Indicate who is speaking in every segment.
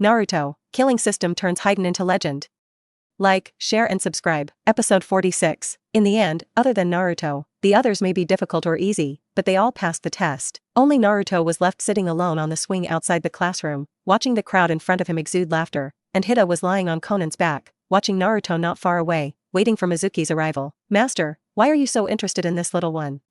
Speaker 1: Naruto, killing system turns Hidan into legend. Like, share and subscribe. Episode 46. In the end, other than Naruto, the others may be difficult or easy, but they all passed the test. Only Naruto was left sitting alone on the swing outside the classroom, watching the crowd in front of him exude laughter, and Hidan was lying on Conan's back, watching Naruto not far away, waiting for Mizuki's arrival. Master, why are you so interested in this little one?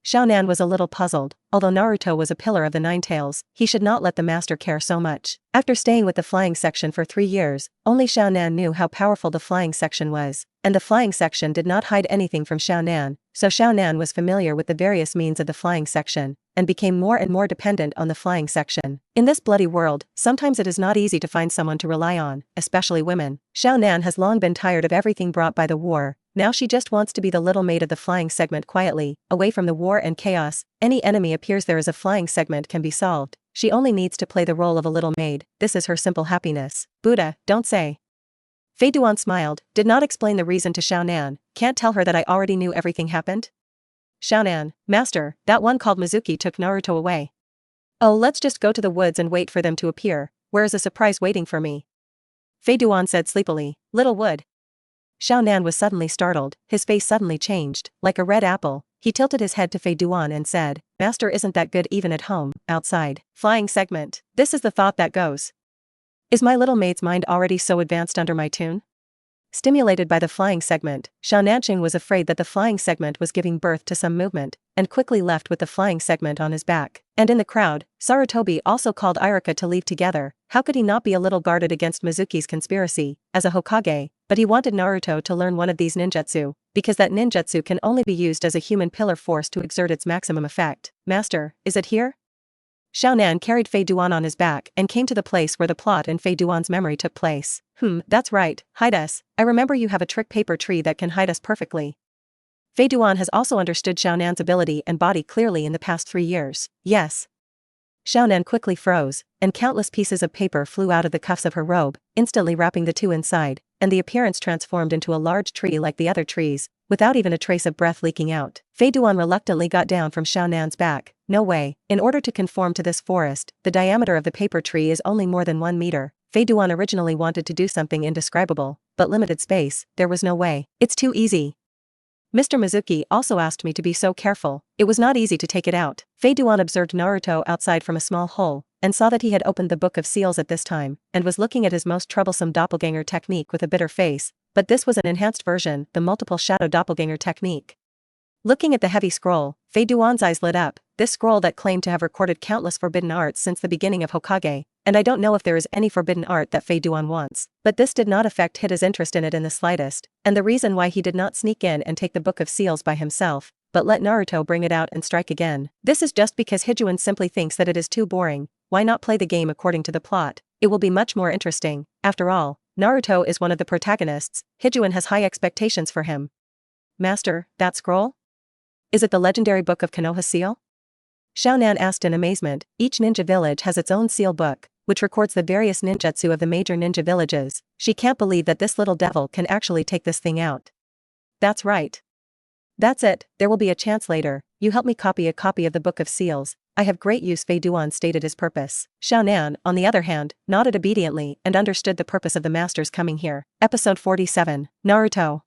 Speaker 1: Xiaonan was a little puzzled. Although Naruto was a pillar of the Nine Tails, he should not let the master care so much. After staying with the flying section for 3 years, only Xiaonan knew how powerful the flying section was, and the flying section did not hide anything from Xiaonan, so Xiaonan was familiar with the various means of the flying section, and became more and more dependent on the flying section. In this bloody world, sometimes it is not easy to find someone to rely on, especially women. Xiaonan has long been tired of everything brought by the war. Now she just wants to be the little maid of the flying segment quietly, away from the war and chaos. Any enemy appears there is a flying segment can be solved. She only needs to play the role of a little maid. This is her simple happiness. Buddha, don't say. Fei Duan smiled, did not explain the reason to Xiaonan. Can't tell her that I already knew everything happened? Xiaonan, master, that one called Mizuki took Naruto away. Oh, let's just go to the woods and wait for them to appear. Where is a surprise waiting for me? Fei Duan said sleepily. Little wood. Xiaonan was suddenly startled, his face suddenly changed, like a red apple. He tilted his head to Fei Duan and said, Master isn't that good even at home, outside. Flying segment. This is the thought that goes. Is my little maid's mind already so advanced under my tune? Stimulated by the flying segment, Xiaonanshin was afraid that the flying segment was giving birth to some movement, and quickly left with the flying segment on his back. And in the crowd, Sarutobi also called Iruka to leave together. How could he not be a little guarded against Mizuki's conspiracy, as a Hokage? But he wanted Naruto to learn one of these ninjutsu, because that ninjutsu can only be used as a human pillar force to exert its maximum effect. Master, is it here? Xiaonan carried Fei Duan on his back and came to the place where the plot in Fei Duan's memory took place. That's right, hide us. I remember you have a trick paper tree that can hide us perfectly. Fei Duan has also understood Xiaonan's ability and body clearly in the past 3 years. Yes. Xiaonan quickly froze, and countless pieces of paper flew out of the cuffs of her robe, instantly wrapping the two inside, and the appearance transformed into a large tree like the other trees, without even a trace of breath leaking out. Fei Duan reluctantly got down from Xiaonan's back. No way. In order to conform to this forest, the diameter of the paper tree is only more than 1 meter. Fei Duan originally wanted to do something indescribable, but limited space, there was no way. It's too easy. Mr. Mizuki also asked me to be so careful. It was not easy to take it out. Fei Duan observed Naruto outside from a small hole, and saw that he had opened the Book of Seals at this time, and was looking at his most troublesome doppelganger technique with a bitter face, but this was an enhanced version, the multiple shadow doppelganger technique. Looking at the heavy scroll, Fei Duan's eyes lit up, this scroll that claimed to have recorded countless forbidden arts since the beginning of Hokage, and I don't know if there is any forbidden art that Fei Duan wants. But this did not affect Hida's interest in it in the slightest, and the reason why he did not sneak in and take the Book of Seals by himself, but let Naruto bring it out and strike again. This is just because Hidan simply thinks that it is too boring. Why not play the game according to the plot? It will be much more interesting. After all, Naruto is one of the protagonists. Hidan has high expectations for him. Master, that scroll? Is it the legendary Book of Konoha Seal? Xiaonan asked in amazement. Each ninja village has its own seal book, which records the various ninjutsu of the major ninja villages. She can't believe that this little devil can actually take this thing out. That's right. That's it, there will be a chance later. You help me copy a copy of the Book of Seals. I have great use. Fei Duan stated his purpose. Xiaonan, on the other hand, nodded obediently and understood the purpose of the master's coming here. Episode 47. Naruto.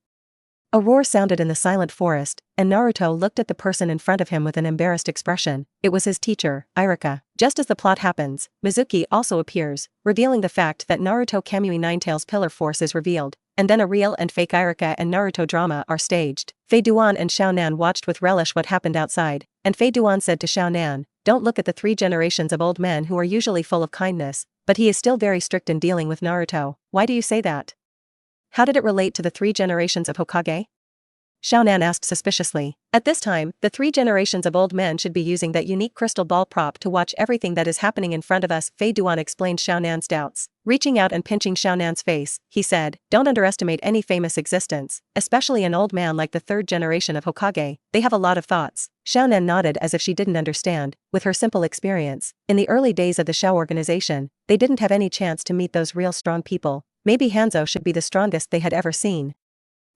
Speaker 1: A roar sounded in the silent forest, and Naruto looked at the person in front of him with an embarrassed expression. It was his teacher, Iruka. Just as the plot happens, Mizuki also appears, revealing the fact that Naruto Kamui Ninetail's pillar force is revealed, and then a real and fake Iruka and Naruto drama are staged. Fei Duan and Xiaonan watched with relish what happened outside, and Fei Duan said to Xiaonan, don't look at the 3 generations of old men who are usually full of kindness, but he is still very strict in dealing with Naruto. Why do you say that? How did it relate to the 3 generations of Hokage? Xiaonan asked suspiciously. At this time, the 3 generations of old men should be using that unique crystal ball prop to watch everything that is happening in front of us. Fei Duan explained Xiaonan's doubts. Reaching out and pinching Xiaonan's face, he said, don't underestimate any famous existence, especially an old man like the 3rd generation of Hokage. They have a lot of thoughts. Xiaonan nodded as if she didn't understand. With her simple experience, in the early days of the Shao organization, they didn't have any chance to meet those real strong people. Maybe Hanzo should be the strongest they had ever seen.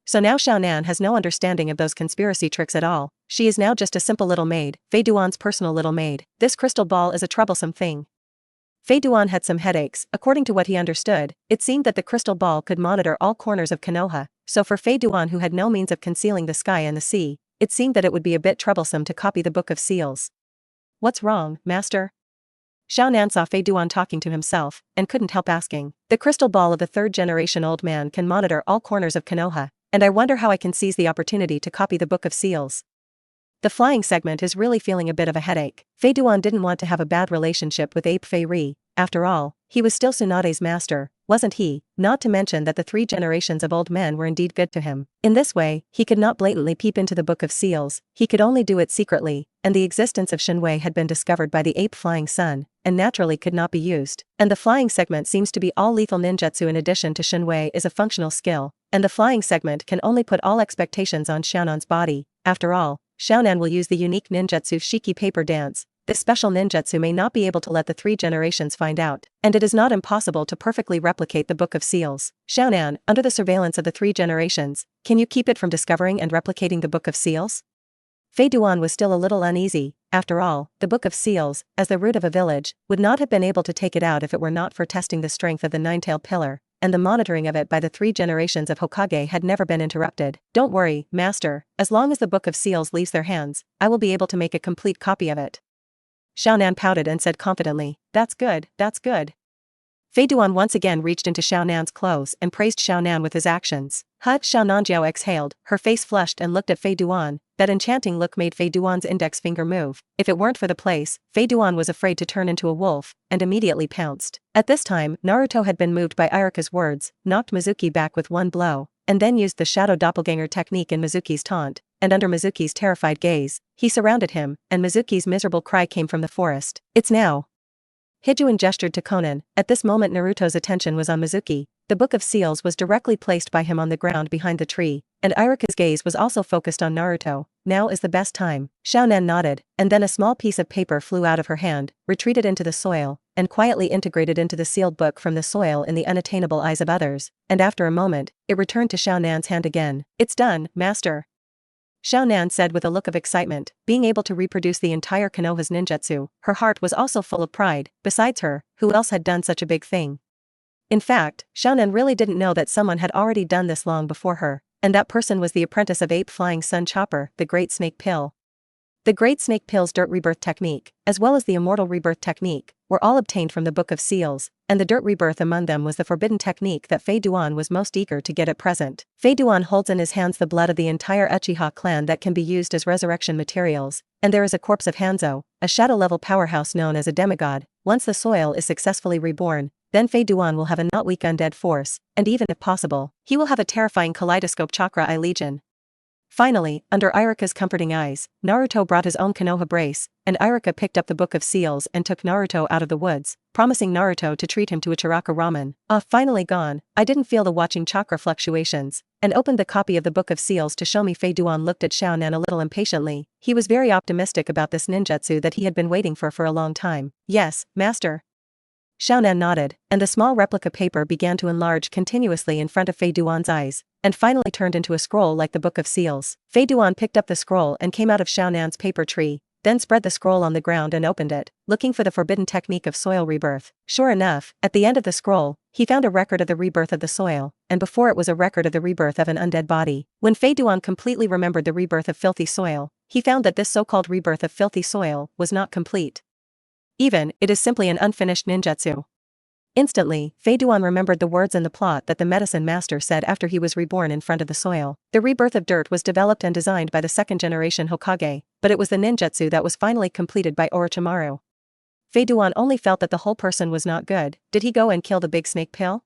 Speaker 1: So now Xiaonan has no understanding of those conspiracy tricks at all. She is now just a simple little maid, Fei Duan's personal little maid. This crystal ball is a troublesome thing. Fei Duan had some headaches. According to what he understood, it seemed that the crystal ball could monitor all corners of Konoha, so for Fei Duan, who had no means of concealing the sky and the sea, it seemed that it would be a bit troublesome to copy the Book of Seals. What's wrong, master? Xiao Nan saw Fei Duan talking to himself, and couldn't help asking. The crystal ball of the third-generation old man can monitor all corners of Konoha, and I wonder how I can seize the opportunity to copy the Book of Seals. The flying segment is really feeling a bit of a headache. Fei Duan didn't want to have a bad relationship with Ape Fei Ri. After all, he was still Tsunade's master, wasn't he? Not to mention that the 3 generations of old men were indeed good to him. In this way, he could not blatantly peep into the Book of Seals, he could only do it secretly, and the existence of Shinwei had been discovered by the ape flying sun, and naturally could not be used. And the flying segment seems to be all lethal ninjutsu. In addition to Shinwei is a functional skill, and the flying segment can only put all expectations on Xiaonan's body. After all, Xiaonan will use the unique ninjutsu Shiki paper dance. This special ninjutsu may not be able to let the 3 generations find out, and it is not impossible to perfectly replicate the Book of Seals. Xiaonan, under the surveillance of the 3 generations, can you keep it from discovering and replicating the Book of Seals? Fei Duan was still a little uneasy. After all, the Book of Seals, as the root of a village, would not have been able to take it out if it were not for testing the strength of the 9-tailed pillar, and the monitoring of it by the 3 generations of Hokage had never been interrupted. Don't worry, master, as long as the Book of Seals leaves their hands, I will be able to make a complete copy of it. Xiaonan pouted and said confidently, that's good, that's good. Fei Duan once again reached into Xiaonan's clothes and praised Xiaonan with his actions. Xiaonanjiao exhaled, her face flushed and looked at Fei Duan. That enchanting look made Fei Duan's index finger move. If it weren't for the place, Fei Duan was afraid to turn into a wolf, and immediately pounced. At this time, Naruto had been moved by Irika's words, knocked Mizuki back with one blow, and then used the shadow doppelganger technique in Mizuki's taunt, and under Mizuki's terrified gaze, he surrounded him, and Mizuki's miserable cry came from the forest. It's now. Hidan gestured to Konan. At this moment Naruto's attention was on Mizuki. The Book of Seals was directly placed by him on the ground behind the tree, and Irika's gaze was also focused on Naruto. Now is the best time. Xiaonan nodded, and then a small piece of paper flew out of her hand, retreated into the soil, and quietly integrated into the sealed book from the soil in the unattainable eyes of others, and after a moment, it returned to Xiaonan's hand again. It's done, master. Xiaonan said with a look of excitement, being able to reproduce the entire Konoha's ninjutsu. Her heart was also full of pride. Besides her, who else had done such a big thing? In fact, Xiaonan really didn't know that someone had already done this long before her, and that person was the apprentice of Ape Flying Sun Chopper, the Great Snake Pill. The Great Snake Pill's Dirt Rebirth technique, as well as the Immortal Rebirth technique, were all obtained from the Book of Seals, and the Dirt Rebirth among them was the forbidden technique that Fei Duan was most eager to get at present. Fei Duan holds in his hands the blood of the entire Uchiha clan that can be used as resurrection materials, and there is a corpse of Hanzo, a shadow-level powerhouse known as a demigod. Once the soil is successfully reborn, then Fei Duan will have a not weak undead force, and even if possible, he will have a terrifying kaleidoscope chakra I legion. Finally, under Irika's comforting eyes, Naruto brought his own Konoha brace, and Irika picked up the Book of Seals and took Naruto out of the woods, promising Naruto to treat him to a Chiraka ramen. Finally gone, I didn't feel the watching chakra fluctuations, and opened the copy of the Book of Seals to show me. Fei Duan looked at Xiaonan a little impatiently. He was very optimistic about this ninjutsu that he had been waiting for a long time. Yes, master. Xiaonan nodded, and the small replica paper began to enlarge continuously in front of Fei Duan's eyes, and finally turned into a scroll like the Book of Seals. Fei Duan picked up the scroll and came out of Xiaonan's paper tree, then spread the scroll on the ground and opened it, looking for the forbidden technique of soil rebirth. Sure enough, at the end of the scroll, he found a record of the rebirth of the soil, and before it was a record of the rebirth of an undead body. When Fei Duan completely remembered the rebirth of filthy soil, he found that this so-called rebirth of filthy soil was not complete. Even, it is simply an unfinished ninjutsu. Instantly, Fei Duan remembered the words in the plot that the medicine master said after he was reborn in front of the soil. The rebirth of dirt was developed and designed by the second-generation Hokage, but it was the ninjutsu that was finally completed by Orochimaru. Fei Duan only felt that the whole person was not good. Did he go and kill the big snake pill?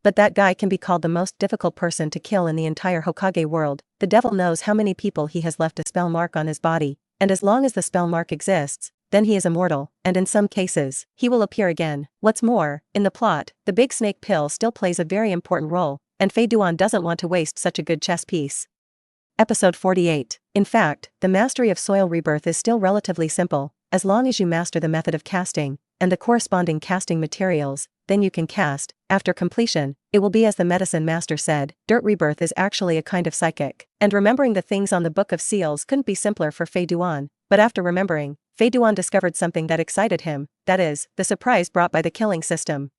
Speaker 1: But that guy can be called the most difficult person to kill in the entire Hokage world. The devil knows how many people he has left a spell mark on his body, and as long as the spell mark exists, then he is immortal, and in some cases, he will appear again. What's more, in the plot, the big snake pill still plays a very important role, and Fei Duan doesn't want to waste such a good chess piece. Episode 48. In fact, the mastery of soil rebirth is still relatively simple, as long as you master the method of casting, and the corresponding casting materials, then you can cast. After completion, it will be as the medicine master said, Dirt Rebirth is actually a kind of psychic. And remembering the things on the Book of Seals couldn't be simpler for Fei Duan. But after remembering, Fei Duan discovered something that excited him, that is, the surprise brought by the killing system.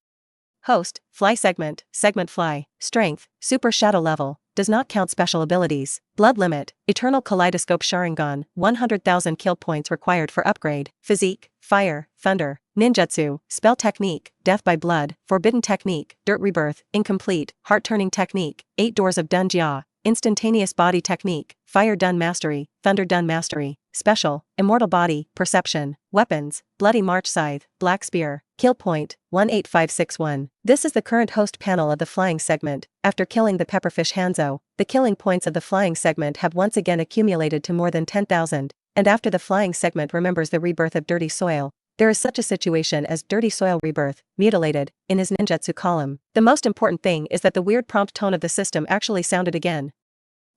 Speaker 1: Host, Fly Segment, Segment Fly, Strength, Super Shadow Level, does not count special abilities. Blood Limit, Eternal Kaleidoscope Sharingan, 100,000 kill points required for upgrade. Physique, Fire, Thunder, Ninjutsu, Spell Technique, Death by Blood, Forbidden Technique, Dirt Rebirth, Incomplete, Heart Turning Technique, 8 Doors of Dun Jia, Instantaneous Body Technique, Fire Dun Mastery, Thunder Dun Mastery, Special, Immortal Body, Perception, Weapons, Bloody March Scythe, Black Spear, Kill Point, 18561. This is the current host panel of the flying segment. After killing the Pepperfish Hanzo, the killing points of the flying segment have once again accumulated to more than 10,000, and after the flying segment remembers the rebirth of Dirty Soil, there is such a situation as Dirty Soil Rebirth, Mutilated, in his ninjutsu column. The most important thing is that the weird prompt tone of the system actually sounded again.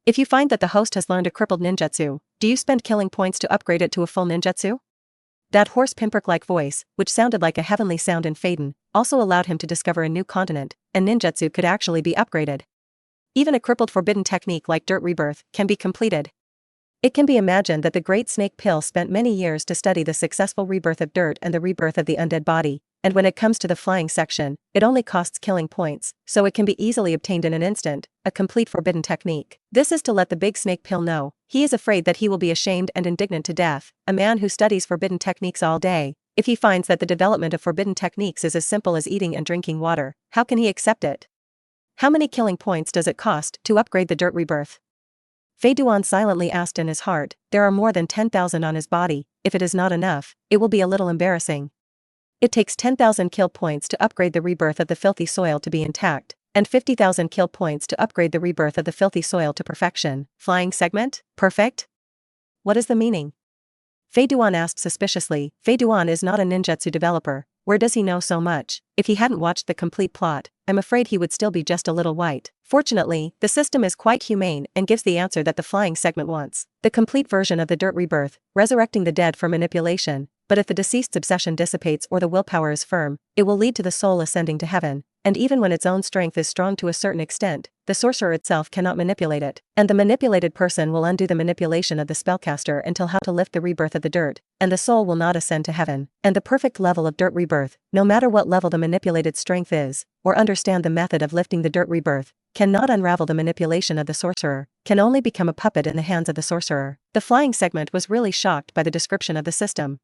Speaker 1: If you find that the host has learned a crippled ninjutsu, do you spend killing points to upgrade it to a full ninjutsu? That hoarse pinprick-like voice, which sounded like a heavenly sound in Faden, also allowed him to discover a new continent, and ninjutsu could actually be upgraded. Even a crippled forbidden technique like Dirt Rebirth can be completed. It can be imagined that the Great Snake Pill spent many years to study the successful rebirth of dirt and the rebirth of the undead body, and when it comes to the flying section, it only costs killing points, so it can be easily obtained in an instant, a complete forbidden technique. This is to let the Big Snake Pill know, he is afraid that he will be ashamed and indignant to death, a man who studies forbidden techniques all day. If he finds that the development of forbidden techniques is as simple as eating and drinking water, how can he accept it? How many killing points does it cost to upgrade the Dirt Rebirth? Fei Duan silently asked in his heart. There are more than 10,000 on his body. If it is not enough, it will be a little embarrassing. It takes 10,000 kill points to upgrade the rebirth of the filthy soil to be intact, and 50,000 kill points to upgrade the rebirth of the filthy soil to perfection. Flying segment? Perfect? What is the meaning? Fei Duan asked suspiciously. Fei Duan is not a ninjutsu developer. Where does he know so much? If he hadn't watched the complete plot, I'm afraid he would still be just a little white. Fortunately, the system is quite humane and gives the answer that the flying segment wants. The complete version of the Dirt Rebirth, resurrecting the dead for manipulation, but if the deceased's obsession dissipates or the willpower is firm, it will lead to the soul ascending to heaven, and even when its own strength is strong to a certain extent, the sorcerer itself cannot manipulate it, and the manipulated person will undo the manipulation of the spellcaster until how to lift the rebirth of the dirt, and the soul will not ascend to heaven. And the perfect level of Dirt Rebirth, no matter what level the manipulated strength is, or understand the method of lifting the Dirt Rebirth, cannot unravel the manipulation of the sorcerer, can only become a puppet in the hands of the sorcerer. The flying segment was really shocked by the description of the system.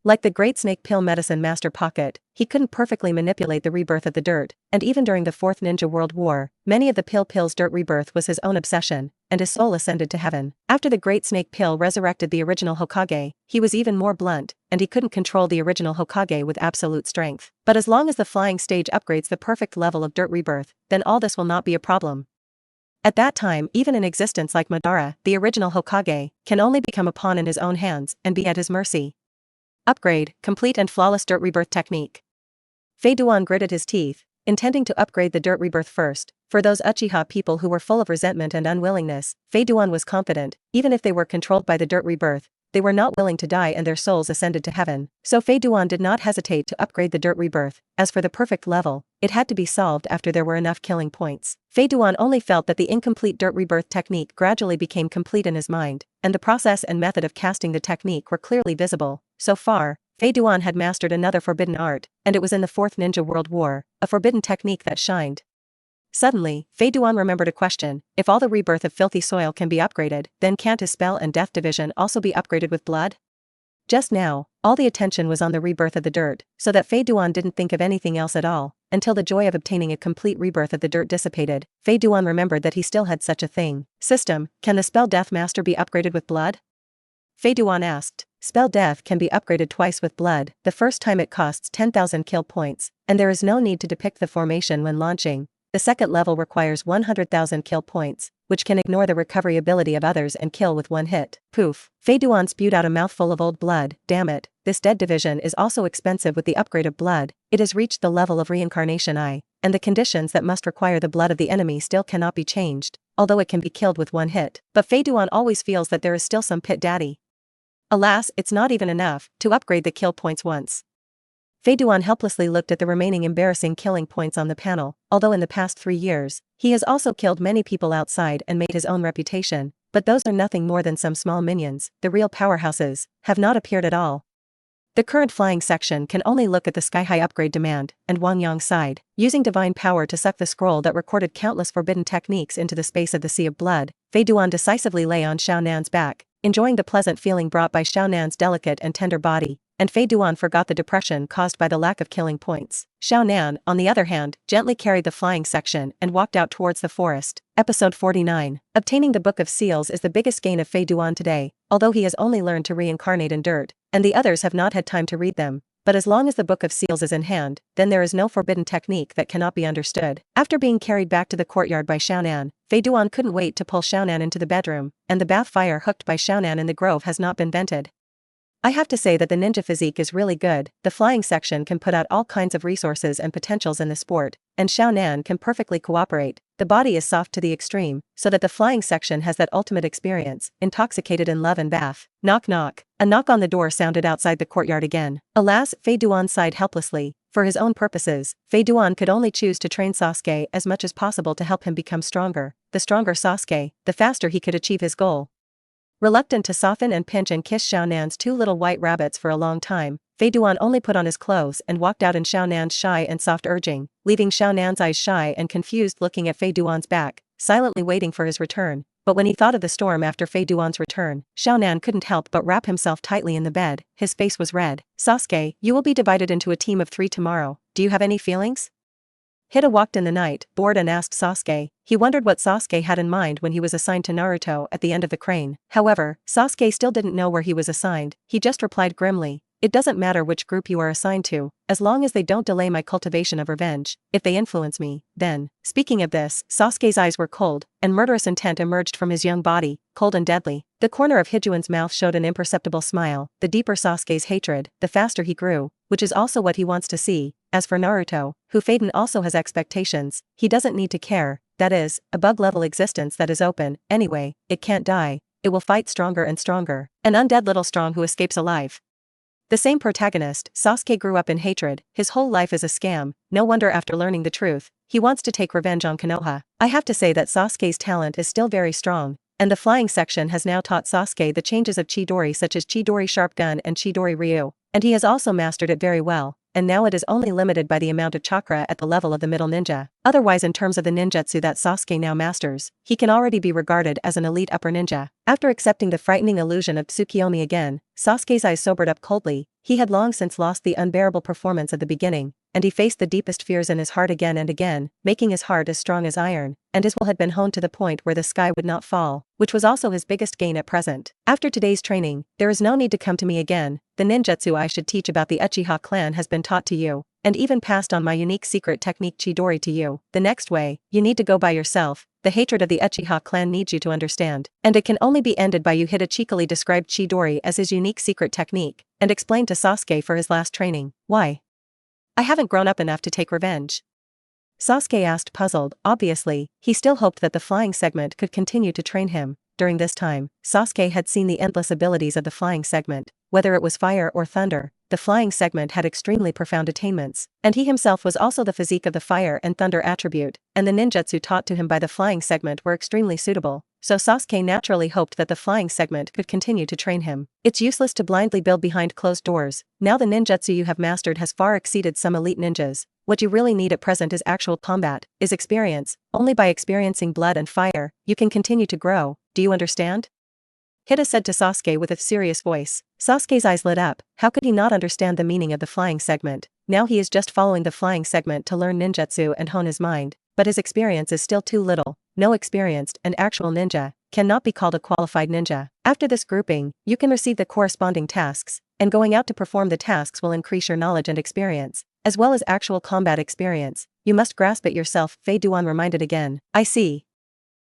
Speaker 1: Like the Great Snake Pill Medicine Master Pocket, he couldn't perfectly manipulate the rebirth of the dirt, and even during the Fourth Ninja World War, many of the Pill's dirt rebirth was his own obsession, and his soul ascended to heaven. After the Great Snake Pill resurrected the original Hokage, he was even more blunt, and he couldn't control the original Hokage with absolute strength. But as long as the flying stage upgrades the perfect level of Dirt Rebirth, then all this will not be a problem. At that time, even an existence like Madara, the original Hokage, can only become a pawn in his own hands and be at his mercy. Upgrade, complete and flawless Dirt Rebirth technique. Fei Duan gritted his teeth, intending to upgrade the Dirt Rebirth first. For those Uchiha people who were full of resentment and unwillingness, Fei Duan was confident, even if they were controlled by the Dirt Rebirth, they were not willing to die and their souls ascended to heaven. So Fei Duan did not hesitate to upgrade the Dirt Rebirth. As for the perfect level, it had to be solved after there were enough killing points. Fei Duan only felt that the incomplete Dirt Rebirth technique gradually became complete in his mind, and the process and method of casting the technique were clearly visible. So far, Fei Duan had mastered another forbidden art, and it was in the Fourth Ninja World War, a forbidden technique that shined. Suddenly, Fei Duan remembered a question. If all the rebirth of filthy soil can be upgraded, then can't his spell and death division also be upgraded with blood? Just now, all the attention was on the rebirth of the dirt, so that Fei Duan didn't think of anything else at all, until the joy of obtaining a complete rebirth of the dirt dissipated. Fei Duan remembered that he still had such a thing. System, can the spell Death Master be upgraded with blood? Fei Duan asked. Spell Death can be upgraded twice with blood. The first time it costs 10,000 kill points, and there is no need to depict the formation when launching. The second level requires 100,000 kill points, which can ignore the recovery ability of others and kill with one hit. Poof. Fei Duan spewed out a mouthful of old blood. Damn it, this dead division is also expensive with the upgrade of blood. It has reached the level of reincarnation I, and the conditions that must require the blood of the enemy still cannot be changed, although it can be killed with one hit. But Fei Duan always feels that there is still some pit daddy. Alas, it's not even enough to upgrade the kill points once. Fei Duan helplessly looked at the remaining embarrassing killing points on the panel. Although in the past 3 years, he has also killed many people outside and made his own reputation, but those are nothing more than some small minions. The real powerhouses have not appeared at all. The current flying section can only look at the sky-high upgrade demand, and Wang Yang sighed. Using divine power to suck the scroll that recorded countless forbidden techniques into the space of the Sea of Blood, Fei Duan decisively lay on Xiao Nan's back, enjoying the pleasant feeling brought by Xiao Nan's delicate and tender body, and Fei Duan forgot the depression caused by the lack of killing points. Xiao Nan, on the other hand, gently carried the flying section and walked out towards the forest. Episode 49. Obtaining the Book of Seals is the biggest gain of Fei Duan today, although he has only learned to reincarnate in dirt, and the others have not had time to read them. But as long as the Book of Seals is in hand, then there is no forbidden technique that cannot be understood. After being carried back to the courtyard by Xiaonan, Fei Duan couldn't wait to pull Xiaonan into the bedroom, and the bath fire hooked by Xiaonan in the grove has not been vented. I have to say that the ninja physique is really good. The flying section can put out all kinds of resources and potentials in the sport, and Xiaonan can perfectly cooperate. The body is soft to the extreme, so that the flying section has that ultimate experience, intoxicated in love and bath. Knock knock. A knock on the door sounded outside the courtyard again. Alas, Fei Duan sighed helplessly. For his own purposes, Fei Duan could only choose to train Sasuke as much as possible to help him become stronger. The stronger Sasuke, the faster he could achieve his goal. Reluctant to soften and pinch and kiss Xiaonan's 2 little white rabbits for a long time, Fei Duan only put on his clothes and walked out in Xiaonan's shy and soft urging, leaving Xiaonan's eyes shy and confused looking at Fei Duan's back, silently waiting for his return. But when he thought of the storm after Fei Duan's return, Xiaonan couldn't help but wrap himself tightly in the bed. His face was red. Sasuke, you will be divided into a team of 3 tomorrow. Do you have any feelings? Hidan walked in the night, bored, and asked Sasuke. He wondered what Sasuke had in mind when he was assigned to Naruto at the end of the crane. However, Sasuke still didn't know where he was assigned. He just replied grimly, "It doesn't matter which group you are assigned to, as long as they don't delay my cultivation of revenge. If they influence me, then." Speaking of this, Sasuke's eyes were cold, and murderous intent emerged from his young body, cold and deadly. The corner of Hijuan's mouth showed an imperceptible smile. The deeper Sasuke's hatred, the faster he grew, which is also what he wants to see. As for Naruto, who Hidan also has expectations, he doesn't need to care. That is, a bug-level existence that is open. Anyway, it can't die. It will fight stronger and stronger. An undead little strong who escapes alive. The same protagonist, Sasuke grew up in hatred. His whole life is a scam. No wonder after learning the truth, he wants to take revenge on Konoha. I have to say that Sasuke's talent is still very strong, and the flying section has now taught Sasuke the changes of Chidori, such as Chidori Sharp Gun and Chidori Ryu, and he has also mastered it very well. And now it is only limited by the amount of chakra at the level of the middle ninja. Otherwise, in terms of the ninjutsu that Sasuke now masters, he can already be regarded as an elite upper ninja. After accepting the frightening illusion of Tsukiyomi again, Sasuke's eyes sobered up coldly. He had long since lost the unbearable performance at the beginning, and he faced the deepest fears in his heart again and again, making his heart as strong as iron, and his will had been honed to the point where the sky would not fall, which was also his biggest gain at present. After today's training, there is no need to come to me again. The ninjutsu I should teach about the Uchiha clan has been taught to you, and even passed on my unique secret technique Chidori to you. The next way, you need to go by yourself. The hatred of the Uchiha clan needs you to understand, and it can only be ended by you. Hidan cheekily described Chidori as his unique secret technique, and explained to Sasuke for his last training. Why? I haven't grown up enough to take revenge. Sasuke asked, puzzled. Obviously, he still hoped that the flying segment could continue to train him. During this time, Sasuke had seen the endless abilities of the flying segment. Whether it was fire or thunder, the flying segment had extremely profound attainments, and he himself was also the physique of the fire and thunder attribute, and the ninjutsu taught to him by the flying segment were extremely suitable. So Sasuke naturally hoped that the flying segment could continue to train him. It's useless to blindly build behind closed doors. Now the ninjutsu you have mastered has far exceeded some elite ninjas. What you really need at present is actual combat, is experience. Only by experiencing blood and fire, you can continue to grow. Do you understand? Hidan said to Sasuke with a serious voice. Sasuke's eyes lit up. How could he not understand the meaning of the flying segment? Now he is just following the flying segment to learn ninjutsu and hone his mind, but his experience is still too little. No experienced and actual ninja cannot be called a qualified ninja. After this grouping, you can receive the corresponding tasks, and going out to perform the tasks will increase your knowledge and experience, as well as actual combat experience. You must grasp it yourself, Fei Duan reminded again. I see.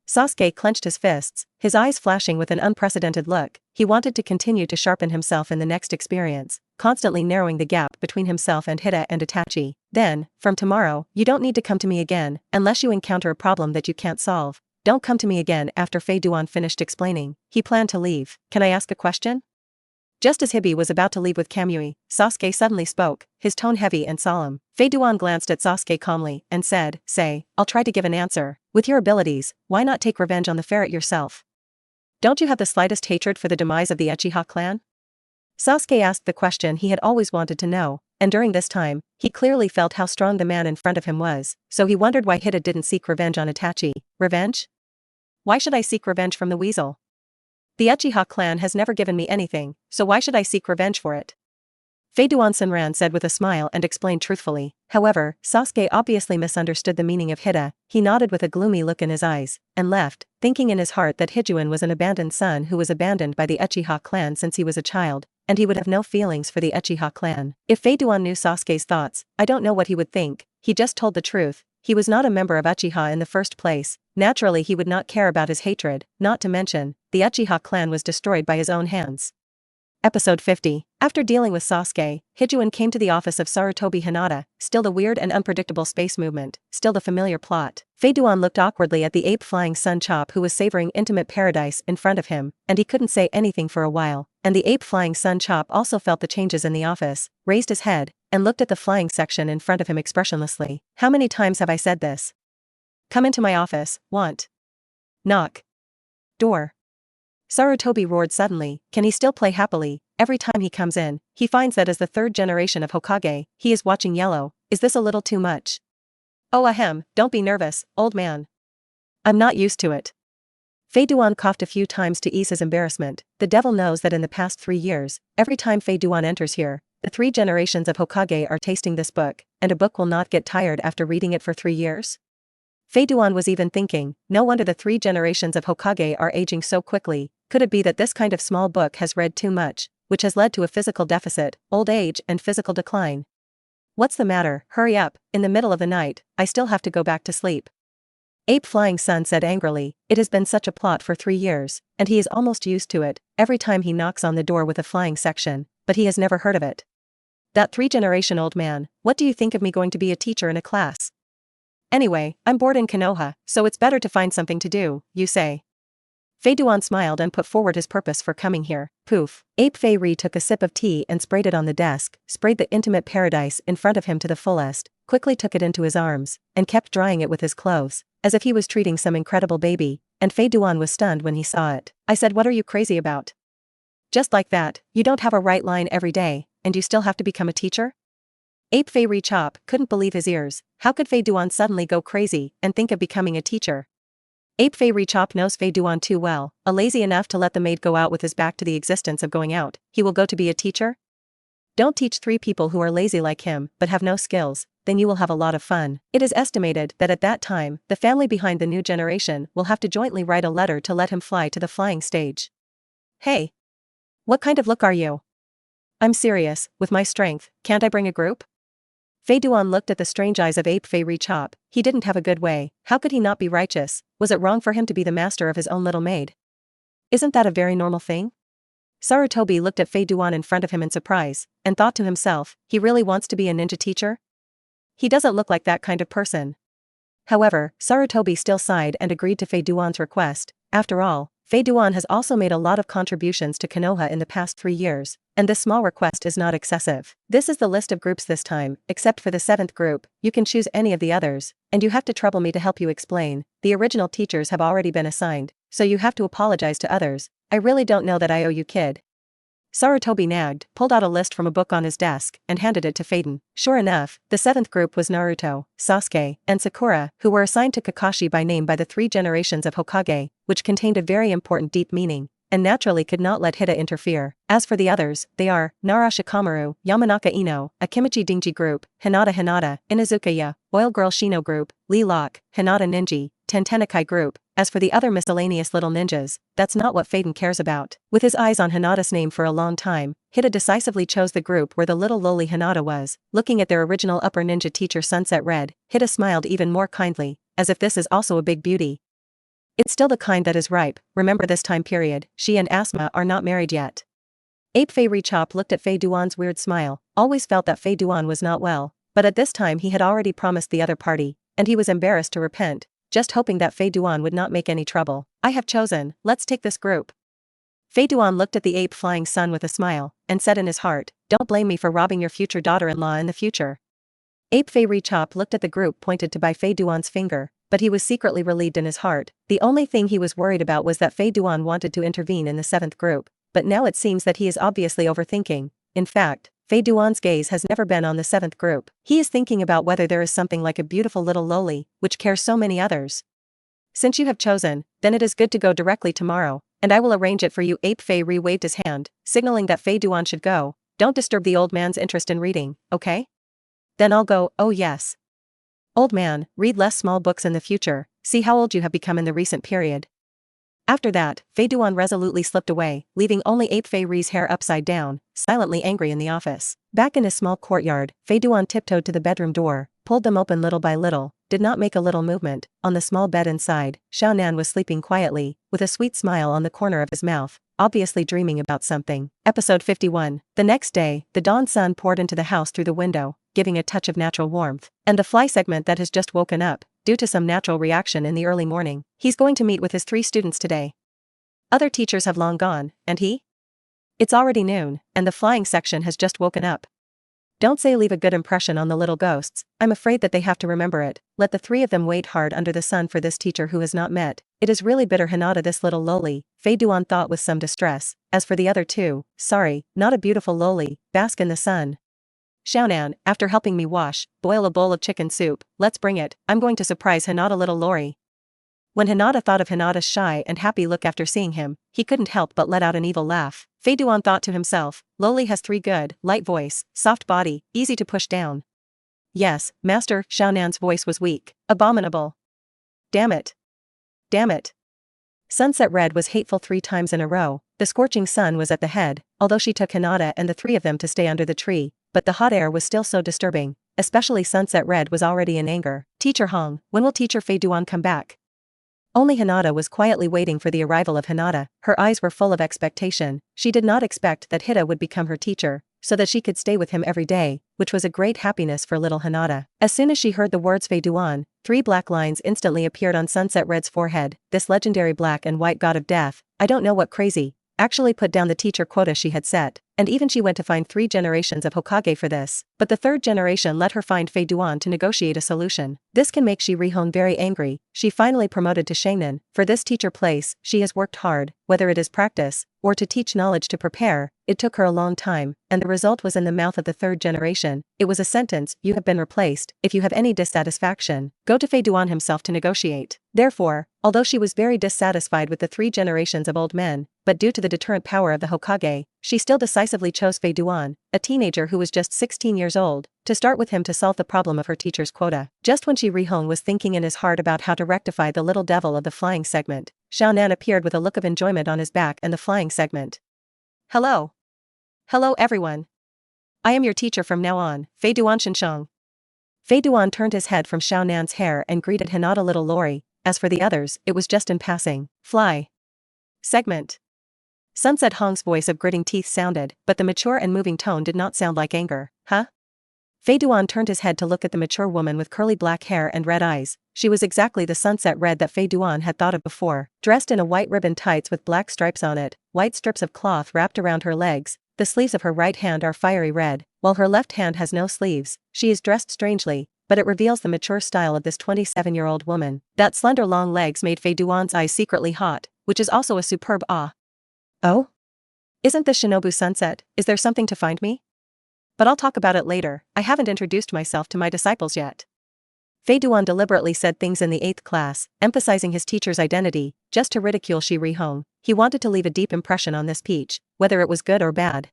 Speaker 1: Sasuke clenched his fists, his eyes flashing with an unprecedented look. He wanted to continue to sharpen himself in the next experience, constantly narrowing the gap between himself and Hidan and Itachi. Then, from tomorrow, you don't need to come to me again, unless you encounter a problem that you can't solve. Don't come to me again. After Fei Duan finished explaining, he planned to leave. Can I ask a question? Just as Hibi was about to leave with Kamui, Sasuke suddenly spoke, his tone heavy and solemn. Fei Duan glanced at Sasuke calmly and said, "Say, I'll try to give an answer. With your abilities, why not take revenge on the ferret yourself? Don't you have the slightest hatred for the demise of the Uchiha clan?" Sasuke asked the question he had always wanted to know, and during this time, he clearly felt how strong the man in front of him was, so he wondered why Hidan didn't seek revenge on Itachi. Revenge? Why should I seek revenge from the weasel? The Uchiha clan has never given me anything, so why should I seek revenge for it? Fei Duan Senran said with a smile and explained truthfully. However, Sasuke obviously misunderstood the meaning of Hidan. He nodded with a gloomy look in his eyes, and left, thinking in his heart that Hidan was an abandoned son who was abandoned by the Uchiha clan since he was a child, and he would have no feelings for the Uchiha clan. If Fei Duan knew Sasuke's thoughts, I don't know what he would think. He just told the truth. He was not a member of Uchiha in the first place. Naturally he would not care about his hatred, not to mention, the Uchiha clan was destroyed by his own hands. Episode 50. After dealing with Sasuke, Hidan came to the office of Sarutobi Hinata, still the weird and unpredictable space movement, still the familiar plot. Fei Duan looked awkwardly at the ape flying Sun Chop who was savoring intimate paradise in front of him, and he couldn't say anything for a while, and the ape flying Sun Chop also felt the changes in the office, raised his head, and looked at the flying section in front of him expressionlessly. How many times have I said this? Come into my office, want. Knock. Door. Sarutobi roared suddenly. Can he still play happily? Every time he comes in, he finds that as the third generation of Hokage, he is watching yellow. Is this a little too much? Oh ahem, don't be nervous, old man. I'm not used to it. Fei Duan coughed a few times to ease his embarrassment. The devil knows that in the past 3 years, every time Fei Duan enters here, the 3 generations of Hokage are tasting this book, and a book will not get tired after reading it for 3 years. Fei Duan was even thinking, no wonder the 3 generations of Hokage are aging so quickly. Could it be that this kind of small book has read too much, which has led to a physical deficit, old age and physical decline? What's the matter? Hurry up, in the middle of the night, I still have to go back to sleep. Ape Flying Sun said angrily, it has been such a plot for 3 years, and he is almost used to it, every time he knocks on the door with a flying section, but he has never heard of it. That 3-generation old man, what do you think of me going to be a teacher in a class? Anyway, I'm bored in Konoha, so it's better to find something to do, you say. Fei Duan smiled and put forward his purpose for coming here. Poof. Ape Fei Ri took a sip of tea and sprayed it on the desk, sprayed the intimate paradise in front of him to the fullest, quickly took it into his arms, and kept drying it with his clothes, as if he was treating some incredible baby, and Fei Duan was stunned when he saw it. I said, what are you crazy about? Just like that, you don't have a right line every day, and you still have to become a teacher? Ape Fei Ri Chop couldn't believe his ears. How could Fei Duan suddenly go crazy and think of becoming a teacher? Ape Fei Ri Chop knows Fei Duan too well, lazy enough to let the maid go out with his back to the existence of going out. He will go to be a teacher? Don't teach 3 people who are lazy like him but have no skills, then you will have a lot of fun. It is estimated that at that time, the family behind the new generation will have to jointly write a letter to let him fly to the flying stage. Hey! What kind of look are you? I'm serious, with my strength, can't I bring a group? Fei Duan looked at the strange eyes of Ape Fei Ri Chop. He didn't have a good way. How could he not be righteous? Was it wrong for him to be the master of his own little maid? Isn't that a very normal thing? Sarutobi looked at Fei Duan in front of him in surprise, and thought to himself, he really wants to be a ninja teacher? He doesn't look like that kind of person. However, Sarutobi still sighed and agreed to Fei Duan's request. After all, Fei Duan has also made a lot of contributions to Konoha in the past 3 years, and this small request is not excessive. This is the list of groups this time, except for the 7th group, you can choose any of the others, and you have to trouble me to help you explain. The original teachers have already been assigned, so you have to apologize to others. I really don't know that I owe you, kid. Sarutobi nagged, pulled out a list from a book on his desk, and handed it to Faden. Sure enough, the 7th group was Naruto, Sasuke, and Sakura, who were assigned to Kakashi by name by the 3 generations of Hokage, which contained a very important deep meaning, and naturally could not let Hidan interfere. As for the others, they are Nara Shikamaru, Yamanaka Ino, Akimichi Dingji Group, Hinata, Inazukaya, Oil Girl Shino Group, Lee Lock, Hinata Ninji, Tentenakai Group. As for the other miscellaneous little ninjas, that's not what Faden cares about. With his eyes on Hinata's name for a long time, Hidan decisively chose the group where the little lowly Hinata was. Looking at their original upper ninja teacher Sunset Red, Hidan smiled even more kindly, as if this is also a big beauty. It's still the kind that is ripe. Remember this time period, she and Asma are not married yet. Ape Fei Ri Chop looked at Fei Duan's weird smile, always felt that Fei Duan was not well, but at this time he had already promised the other party, and he was embarrassed to repent, just hoping that Fei Duan would not make any trouble. I have chosen, let's take this group. Fei Duan looked at the ape-flying son with a smile, and said in his heart, "Don't blame me for robbing your future daughter-in-law in the future." Ape Fei Richop looked at the group pointed to by Fei Duan's finger, but he was secretly relieved in his heart. The only thing he was worried about was that Fei Duan wanted to intervene in the 7th group, but now it seems that he is obviously overthinking. In fact, Fei Duan's gaze has never been on the 7th group. He is thinking about whether there is something like a beautiful little loli, which cares so many others. "Since you have chosen, then it is good to go directly tomorrow, and I will arrange it for you." Ape Fei waved his hand, signaling that Fei Duan should go. "Don't disturb the old man's interest in reading, okay?" "Then I'll go." "Oh yes. Old man, read less small books in the future, see how old you have become in the recent period." After that, Fei Duan resolutely slipped away, leaving only Ape Fei Ri's hair upside down, silently angry in the office. Back in his small courtyard, Fei Duan tiptoed to the bedroom door, pulled them open little by little, did not make a little movement. On the small bed inside, Xiaonan was sleeping quietly, with a sweet smile on the corner of his mouth, obviously dreaming about something. Episode 51. The next day, the dawn sun poured into the house through the window, giving a touch of natural warmth. And the fly segment that has just woken up, due to some natural reaction in the early morning. He's going to meet with his 3 students today. Other teachers have long gone, and he? It's already noon, and the flying section has just woken up. Don't say leave a good impression on the little ghosts, I'm afraid that they have to remember it. Let the 3 of them wait hard under the sun for this teacher who has not met. It is really bitter Hinata, this little loli, Fei Duan thought with some distress. As for the other 2, sorry, not a beautiful loli, bask in the sun. Xiaonan, after helping me wash, boil a bowl of chicken soup, let's bring it, I'm going to surprise Hinata little Lori. When Hinata thought of Hinata's shy and happy look after seeing him, he couldn't help but let out an evil laugh. Fei Duan thought to himself, Loli has 3 good, light voice, soft body, easy to push down. Yes, master. Xiaonan's voice was weak. Abominable. Damn it. Damn it. Sunset Red was hateful 3 times in a row. The scorching sun was at the head, although she took Hinata and the 3 of them to stay under the tree, but the hot air was still so disturbing, especially Sunset Red was already in anger. Teacher Hong, when will Teacher Fei Duan come back? Only Hinata was quietly waiting for the arrival of Hinata. Her eyes were full of expectation. She did not expect that Hida would become her teacher, so that she could stay with him every day, which was a great happiness for little Hinata. As soon as she heard the words Fei Duan, 3 black lines instantly appeared on Sunset Red's forehead. This legendary black and white god of death, I don't know what crazy, actually put down the teacher quota she had set, and even she went to find 3 generations of Hokage for this, but the 3rd generation let her find Fei Duan to negotiate a solution. This can make Shi Rihong very angry. She finally promoted to Shangnan. For this teacher place, she has worked hard, whether it is practice, or to teach knowledge to prepare, it took her a long time, and the result was in the mouth of the 3rd generation. It was a sentence, you have been replaced, if you have any dissatisfaction, go to Fei Duan himself to negotiate. Therefore, although she was very dissatisfied with the 3 generations of old men, but due to the deterrent power of the Hokage, she still decisively chose Fei Duan, a teenager who was just 16 years old, to start with him to solve the problem of her teacher's quota. Just when Shi Rihong was thinking in his heart about how to rectify the little devil of the flying segment, Xiaonan appeared with a look of enjoyment on his back and the flying segment. Hello. Hello everyone. I am your teacher from now on, Fei Duan Shensheng. Fei Duan turned his head from Xiaonan's hair and greeted Hinata little Lori. As for the others, it was just in passing. Fly. Segment. Sunset Hong's voice of gritting teeth sounded, but the mature and moving tone did not sound like anger. Huh? Fei Duan turned his head to look at the mature woman with curly black hair and red eyes. She was exactly the Sunset Red that Fei Duan had thought of before, dressed in a white ribbon tights with black stripes on it, white strips of cloth wrapped around her legs. The sleeves of her right hand are fiery red, while her left hand has no sleeves. She is dressed strangely, but it reveals the mature style of this 27-year-old woman. That slender long legs made Fei Duan's eyes secretly hot, which is also a superb awe. Oh? Isn't this Shinobu Sunset? Is there something to find me? But I'll talk about it later, I haven't introduced myself to my disciples yet. Fei Duan deliberately said things in the 8th class, emphasizing his teacher's identity, just to ridicule Shi Rihong. He wanted to leave a deep impression on this peach, whether it was good or bad.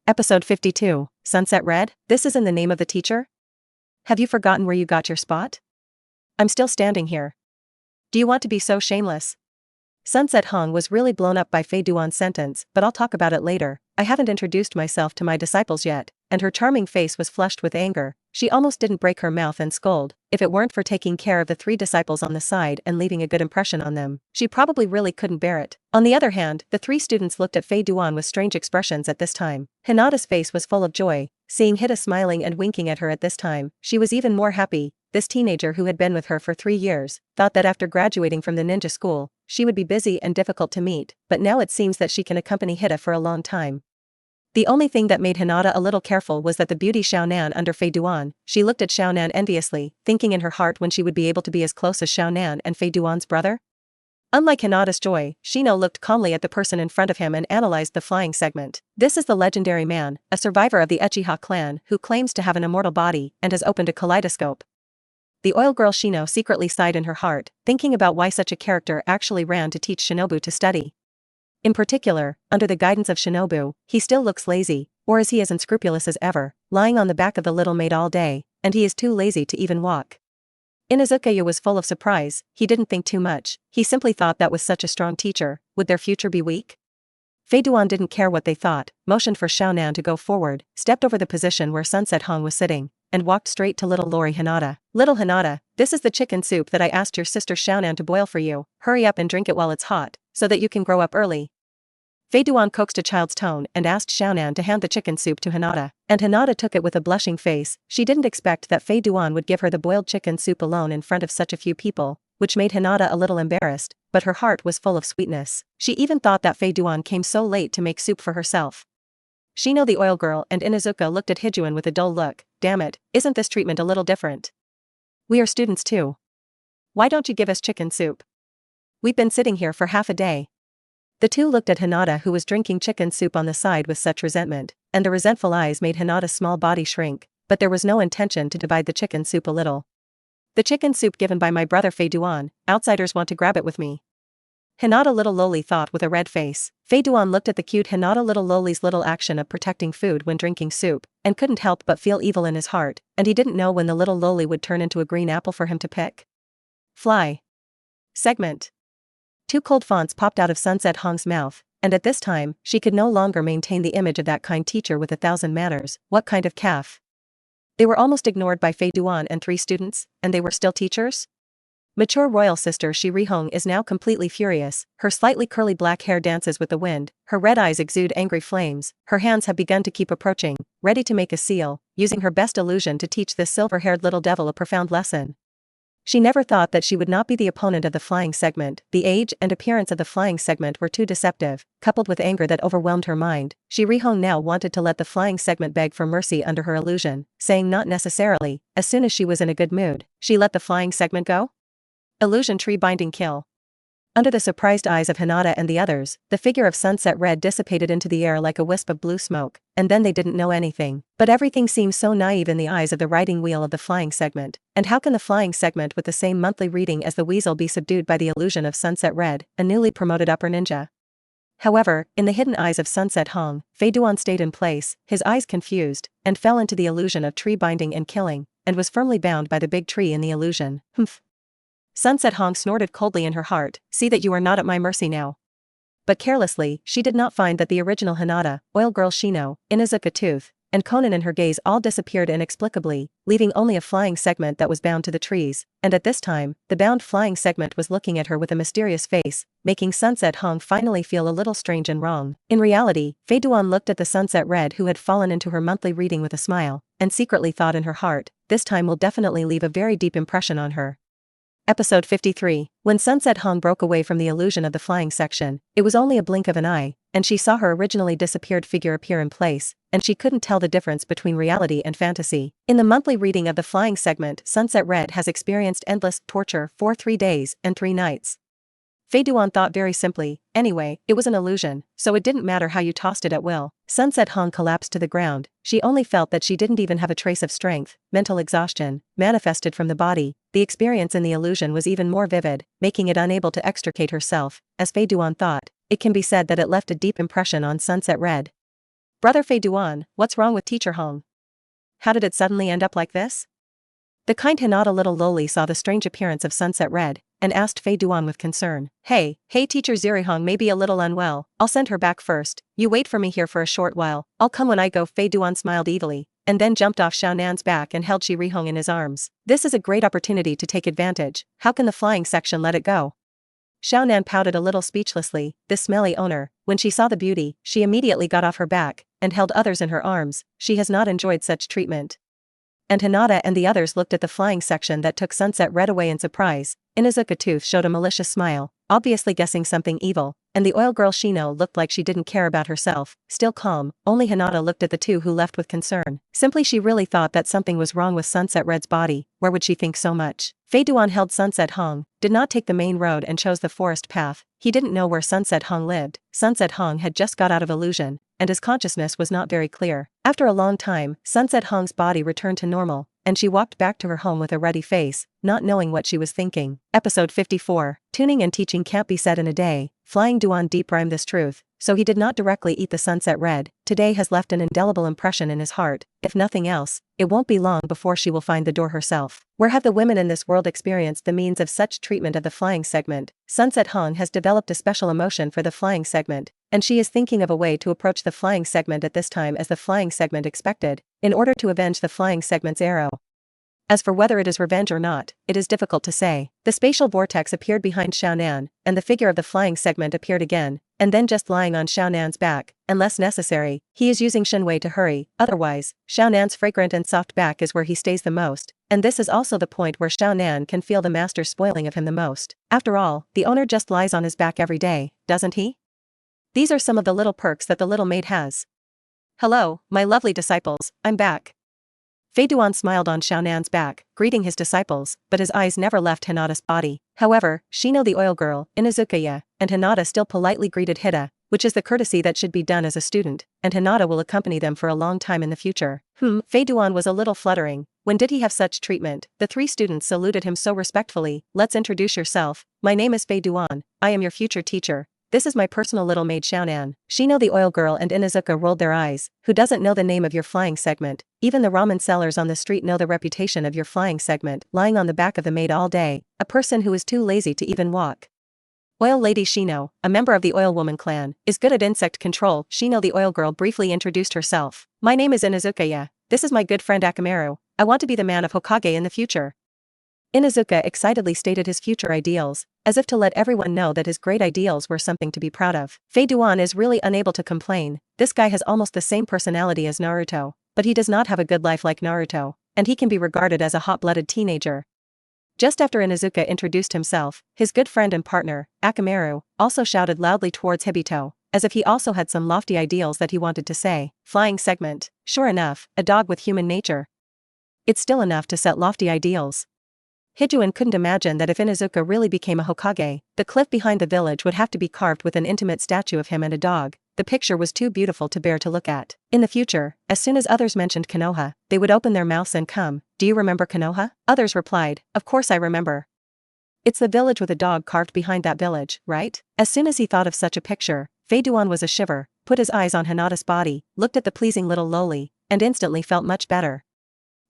Speaker 1: Episode 52, Sunset Red? This isn't the name of the teacher? Have you forgotten where you got your spot? I'm still standing here. Do you want to be so shameless? Sunset Hong was really blown up by Fei Duan's sentence, but I'll talk about it later. I haven't introduced myself to my disciples yet, and her charming face was flushed with anger. She almost didn't break her mouth and scold. If it weren't for taking care of the 3 disciples on the side and leaving a good impression on them, she probably really couldn't bear it. On the other hand, the 3 students looked at Fei Duan with strange expressions at this time. Hinata's face was full of joy. Seeing Hida smiling and winking at her at this time, she was even more happy. This teenager who had been with her for 3 years, thought that after graduating from the ninja school, she would be busy and difficult to meet, but now it seems that she can accompany Hida for a long time. The only thing that made Hinata a little careful was that the beauty Xiaonan under Fei Duan. She looked at Xiaonan enviously, thinking in her heart when she would be able to be as close as Xiaonan and Fei Duan's brother. Unlike Hinata's joy, Shino looked calmly at the person in front of him and analyzed the flying segment. This is the legendary man, a survivor of the Uchiha clan, who claims to have an immortal body and has opened a kaleidoscope. The oil girl Shino secretly sighed in her heart, thinking about why such a character actually ran to teach Shinobu to study. In particular, under the guidance of Shinobu, he still looks lazy, or is he as unscrupulous as ever, lying on the back of the little maid all day, and he is too lazy to even walk. Inuzuka was full of surprise. He didn't think too much, he simply thought that with such a strong teacher, would their future be weak? Fei Duan didn't care what they thought, motioned for Xiaonan to go forward, stepped over the position where Sunset Hong was sitting, and walked straight to little Lori Hinata. Little Hinata, this is the chicken soup that I asked your sister Xiaonan to boil for you. Hurry up and drink it while it's hot, so that you can grow up early. Fei Duan coaxed a child's tone and asked Xiaonan to hand the chicken soup to Hinata, and Hinata took it with a blushing face. She didn't expect that Fei Duan would give her the boiled chicken soup alone in front of such a few people, which made Hinata a little embarrassed, but her heart was full of sweetness. She even thought that Fei Duan came so late to make soup for herself. Shino the oil girl and Inuzuka looked at Hijuan with a dull look. Damn it, isn't this treatment a little different? We are students too. Why don't you give us chicken soup? We've been sitting here for half a day. The two looked at Hinata, who was drinking chicken soup on the side with such resentment, and the resentful eyes made Hinata's small body shrink, but there was no intention to divide the chicken soup a little. The chicken soup given by my brother Fei Duan, outsiders want to grab it with me. Hinata little Loli thought with a red face. Fei Duan looked at the cute Hinata little Loli's little action of protecting food when drinking soup, and couldn't help but feel evil in his heart, and he didn't know when the little Loli would turn into a green apple for him to pick. Fly. Segment. Two cold fonts popped out of Sunset Hong's mouth, and at this time, she could no longer maintain the image of that kind teacher with 1,000 manners. What kind of calf? They were almost ignored by Fei Duan and 3 students, and they were still teachers? Mature royal sister Shi Rihong is now completely furious. Her slightly curly black hair dances with the wind, her red eyes exude angry flames, her hands have begun to keep approaching, ready to make a seal, using her best illusion to teach this silver-haired little devil a profound lesson. She never thought that she would not be the opponent of the flying segment. The age and appearance of the flying segment were too deceptive, coupled with anger that overwhelmed her mind. Shi Rihong now wanted to let the flying segment beg for mercy under her illusion, saying not necessarily. As soon as she was in a good mood, she let the flying segment go? Illusion tree binding kill. Under the surprised eyes of Hinata and the others, the figure of Sunset Red dissipated into the air like a wisp of blue smoke, and then they didn't know anything. But everything seemed so naive in the eyes of the riding wheel of the flying segment. And how can the flying segment with the same monthly reading as the weasel be subdued by the illusion of Sunset Red, a newly promoted upper ninja? However, in the hidden eyes of Sunset Hong, Fei Duan stayed in place, his eyes confused, and fell into the illusion of tree binding and killing, and was firmly bound by the big tree in the illusion. Humph. Sunset Hong snorted coldly in her heart, see that you are not at my mercy now. But carelessly, she did not find that the original Hinata, oil girl Shino, Inuzuka Tooth, and Conan and her gaze all disappeared inexplicably, leaving only a flying segment that was bound to the trees, and at this time, the bound flying segment was looking at her with a mysterious face, making Sunset Hong finally feel a little strange and wrong. In reality, Fei Duan looked at the Sunset Red who had fallen into her monthly reading with a smile, and secretly thought in her heart, this time will definitely leave a very deep impression on her. Episode 53. When Sunset Hong broke away from the illusion of the flying section, it was only a blink of an eye, and she saw her originally disappeared figure appear in place, and she couldn't tell the difference between reality and fantasy. In the monthly reading of the flying segment, Sunset Red has experienced endless torture for 3 days and 3 nights. Fei Duan thought very simply, anyway, it was an illusion, so it didn't matter how you tossed it at will. Sunset Hong collapsed to the ground. She only felt that she didn't even have a trace of strength. Mental exhaustion manifested from the body. The experience in the illusion was even more vivid, making it unable to extricate herself. As Fei Duan thought, it can be said that it left a deep impression on Sunset Red. Brother Fei Duan, what's wrong with Teacher Hong? How did it suddenly end up like this? The kind Hinata little Loli saw the strange appearance of Sunset Red, and asked Fei Duan with concern. Hey, Teacher Zirihong may be a little unwell, I'll send her back first, you wait for me here for a short while, I'll come when I go. Fei Duan smiled evilly, and then jumped off Xiaonan's back and held Shi Rihong in his arms. This is a great opportunity to take advantage, how can the flying section let it go? Xiaonan pouted a little speechlessly. This smelly owner, when she saw the beauty, she immediately got off her back, and held others in her arms. She has not enjoyed such treatment. And Hinata and the others looked at the flying section that took Sunset Red away in surprise. Inuzuka Tooth showed a malicious smile. obviously guessing something evil, and the oil girl Shino looked like she didn't care about herself, still calm. Only Hinata looked at the two who left with concern. Simply she really thought that something was wrong with Sunset Red's body. Where would she think so much? Fei Duan held Sunset Hong, did not take the main road and chose the forest path. He didn't know where Sunset Hong lived. Sunset Hong had just got out of illusion, and his consciousness was not very clear. After a long time, Sunset Hong's body returned to normal, and she walked back to her home with a ruddy face, not knowing what she was thinking. Episode 54. Tuning and teaching can't be said in a day. Flying Duan deep rhymed this truth, so he did not directly eat the Sunset Red. Today has left an indelible impression in his heart. If nothing else, it won't be long before she will find the door herself. Where have the women in this world experienced the means of such treatment of the flying segment? Sunset Hong has developed a special emotion for the flying segment, and she is thinking of a way to approach the flying segment at this time as the flying segment expected, in order to avenge the flying segment's arrow. As for whether it is revenge or not, it is difficult to say. The spatial vortex appeared behind Xiaonan, and the figure of the flying segment appeared again, and then just lying on Xiaonan's back. Unless necessary, he is using Shenwei to hurry. Otherwise, Xiaonan's fragrant and soft back is where he stays the most, and this is also the point where Xiaonan can feel the master spoiling of him the most. After all, the owner just lies on his back every day, doesn't he? These are some of the little perks that the little maid has. Hello, my lovely disciples, I'm back. Fei Duan smiled on Xiaonan's back, greeting his disciples, but his eyes never left Hinata's body. However, Shino the oil girl, Inazukaya, and Hinata still politely greeted Hida, which is the courtesy that should be done as a student, and Hinata will accompany them for a long time in the future. Fei Duan was a little fluttering. When did he have such treatment? The three students saluted him so respectfully. Let's introduce yourself. My name is Fei Duan. I am your future teacher. This is my personal little maid Xiaonan. Shino the oil girl and Inazuka rolled their eyes. Who doesn't know the name of your flying segment? Even the ramen sellers on the street know the reputation of your flying segment, lying on the back of the maid all day. A person who is too lazy to even walk. Oil Lady Shino, a member of the Oil Woman clan, is good at insect control. Shino the oil girl briefly introduced herself. My name is Inazukaya. This is my good friend Akamaru. I want to be the man of Hokage in the future. Inazuka excitedly stated his future ideals, as if to let everyone know that his great ideals were something to be proud of. Fei Duan is really unable to complain. This guy has almost the same personality as Naruto, but he does not have a good life like Naruto, and he can be regarded as a hot-blooded teenager. Just after Inazuka introduced himself, his good friend and partner, Akamaru, also shouted loudly towards Hibito, as if he also had some lofty ideals that he wanted to say. Flying segment. Sure enough, a dog with human nature. It's still enough to set lofty ideals. Hijuan couldn't imagine that if Inazuka really became a Hokage, the cliff behind the village would have to be carved with an intimate statue of him and a dog. The picture was too beautiful to bear to look at. In the future, as soon as others mentioned Konoha, they would open their mouths and come. Do you remember Konoha? Others replied, of course I remember. It's the village with a dog carved behind that village, right? As soon as he thought of such a picture, Fei Duan was a shiver, put his eyes on Hinata's body, looked at the pleasing little loli, and instantly felt much better.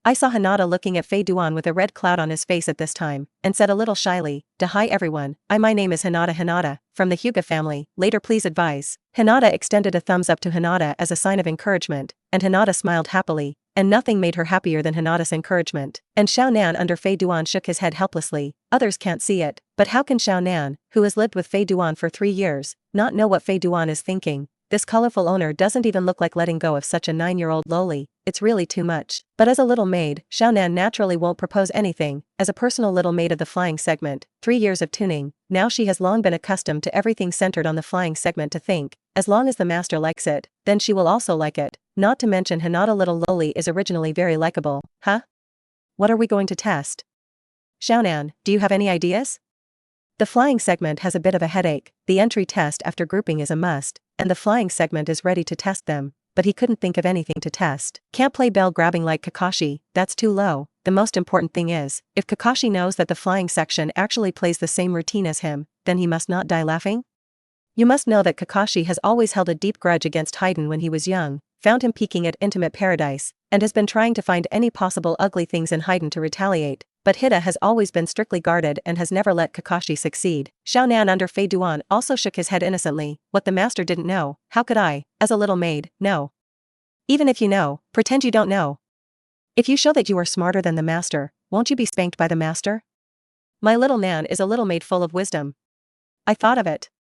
Speaker 1: I saw Hinata looking at Fei Duan with a red cloud on his face at this time, and said a little shyly, hi everyone, my name is Hinata, from the Hyuga family, later please advise. Hinata extended a thumbs up to Hinata as a sign of encouragement, and Hinata smiled happily, and nothing made her happier than Hinata's encouragement. And Xiaonan under Fei Duan shook his head helplessly. Others can't see it, but how can Xiaonan, who has lived with Fei Duan for 3 years, not know what Fei Duan is thinking? This colorful owner doesn't even look like letting go of such a 9-year-old loli. It's really too much. But as a little maid, Xiaonan naturally won't propose anything. As a personal little maid of the flying segment, 3 years of tuning, now she has long been accustomed to everything centered on the flying segment to think, as long as the master likes it, then she will also like it. Not to mention Hinata little loli is originally very likable. Huh? What are we going to test? Xiaonan, do you have any ideas? The flying segment has a bit of a headache. The entry test after grouping is a must, and the flying segment is ready to test them, but he couldn't think of anything to test. Can't play bell grabbing like Kakashi, that's too low. The most important thing is, if Kakashi knows that the flying section actually plays the same routine as him, then he must not die laughing? You must know that Kakashi has always held a deep grudge against Hidan when he was young, found him peeking at Intimate Paradise, and has been trying to find any possible ugly things in Hidan to retaliate. But Hida has always been strictly guarded and has never let Kakashi succeed. Xiaonan under Fei Duan also shook his head innocently. What the master didn't know, how could I, as a little maid, know? Even if you know, pretend you don't know. If you show that you are smarter than the master, won't you be spanked by the master? My little Nan is a little maid full of wisdom. I thought of it.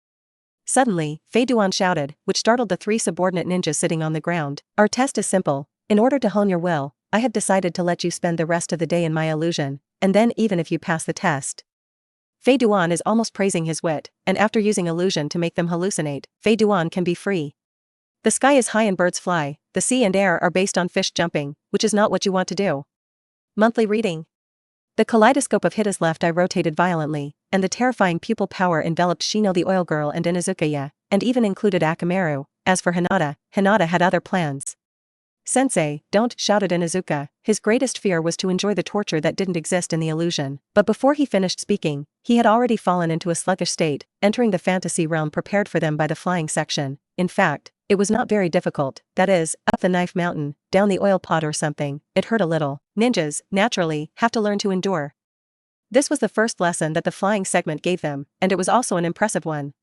Speaker 1: Suddenly, Fei Duan shouted, which startled the 3 subordinate ninjas sitting on the ground. Our test is simple. In order to hone your will, I have decided to let you spend the rest of the day in my illusion, and then even if you pass the test. Fei Duan is almost praising his wit, and after using illusion to make them hallucinate, Fei Duan can be free. The sky is high and birds fly, the sea and air are based on fish jumping, which is not what you want to do. Monthly reading. The kaleidoscope of Hida's left eye rotated violently, and the terrifying pupil power enveloped Shino the oil girl and Inazukaya, and even included Akamaru. As for Hinata, Hinata had other plans. "Sensei, don't," shouted Inuzuka. His greatest fear was to enjoy the torture that didn't exist in the illusion. But before he finished speaking, he had already fallen into a sluggish state, entering the fantasy realm prepared for them by the flying section. In fact, it was not very difficult, that is, up the knife mountain, down the oil pot or something. It hurt a little. Ninjas, naturally, have to learn to endure. This was the first lesson that the flying segment gave them, and it was also an impressive one.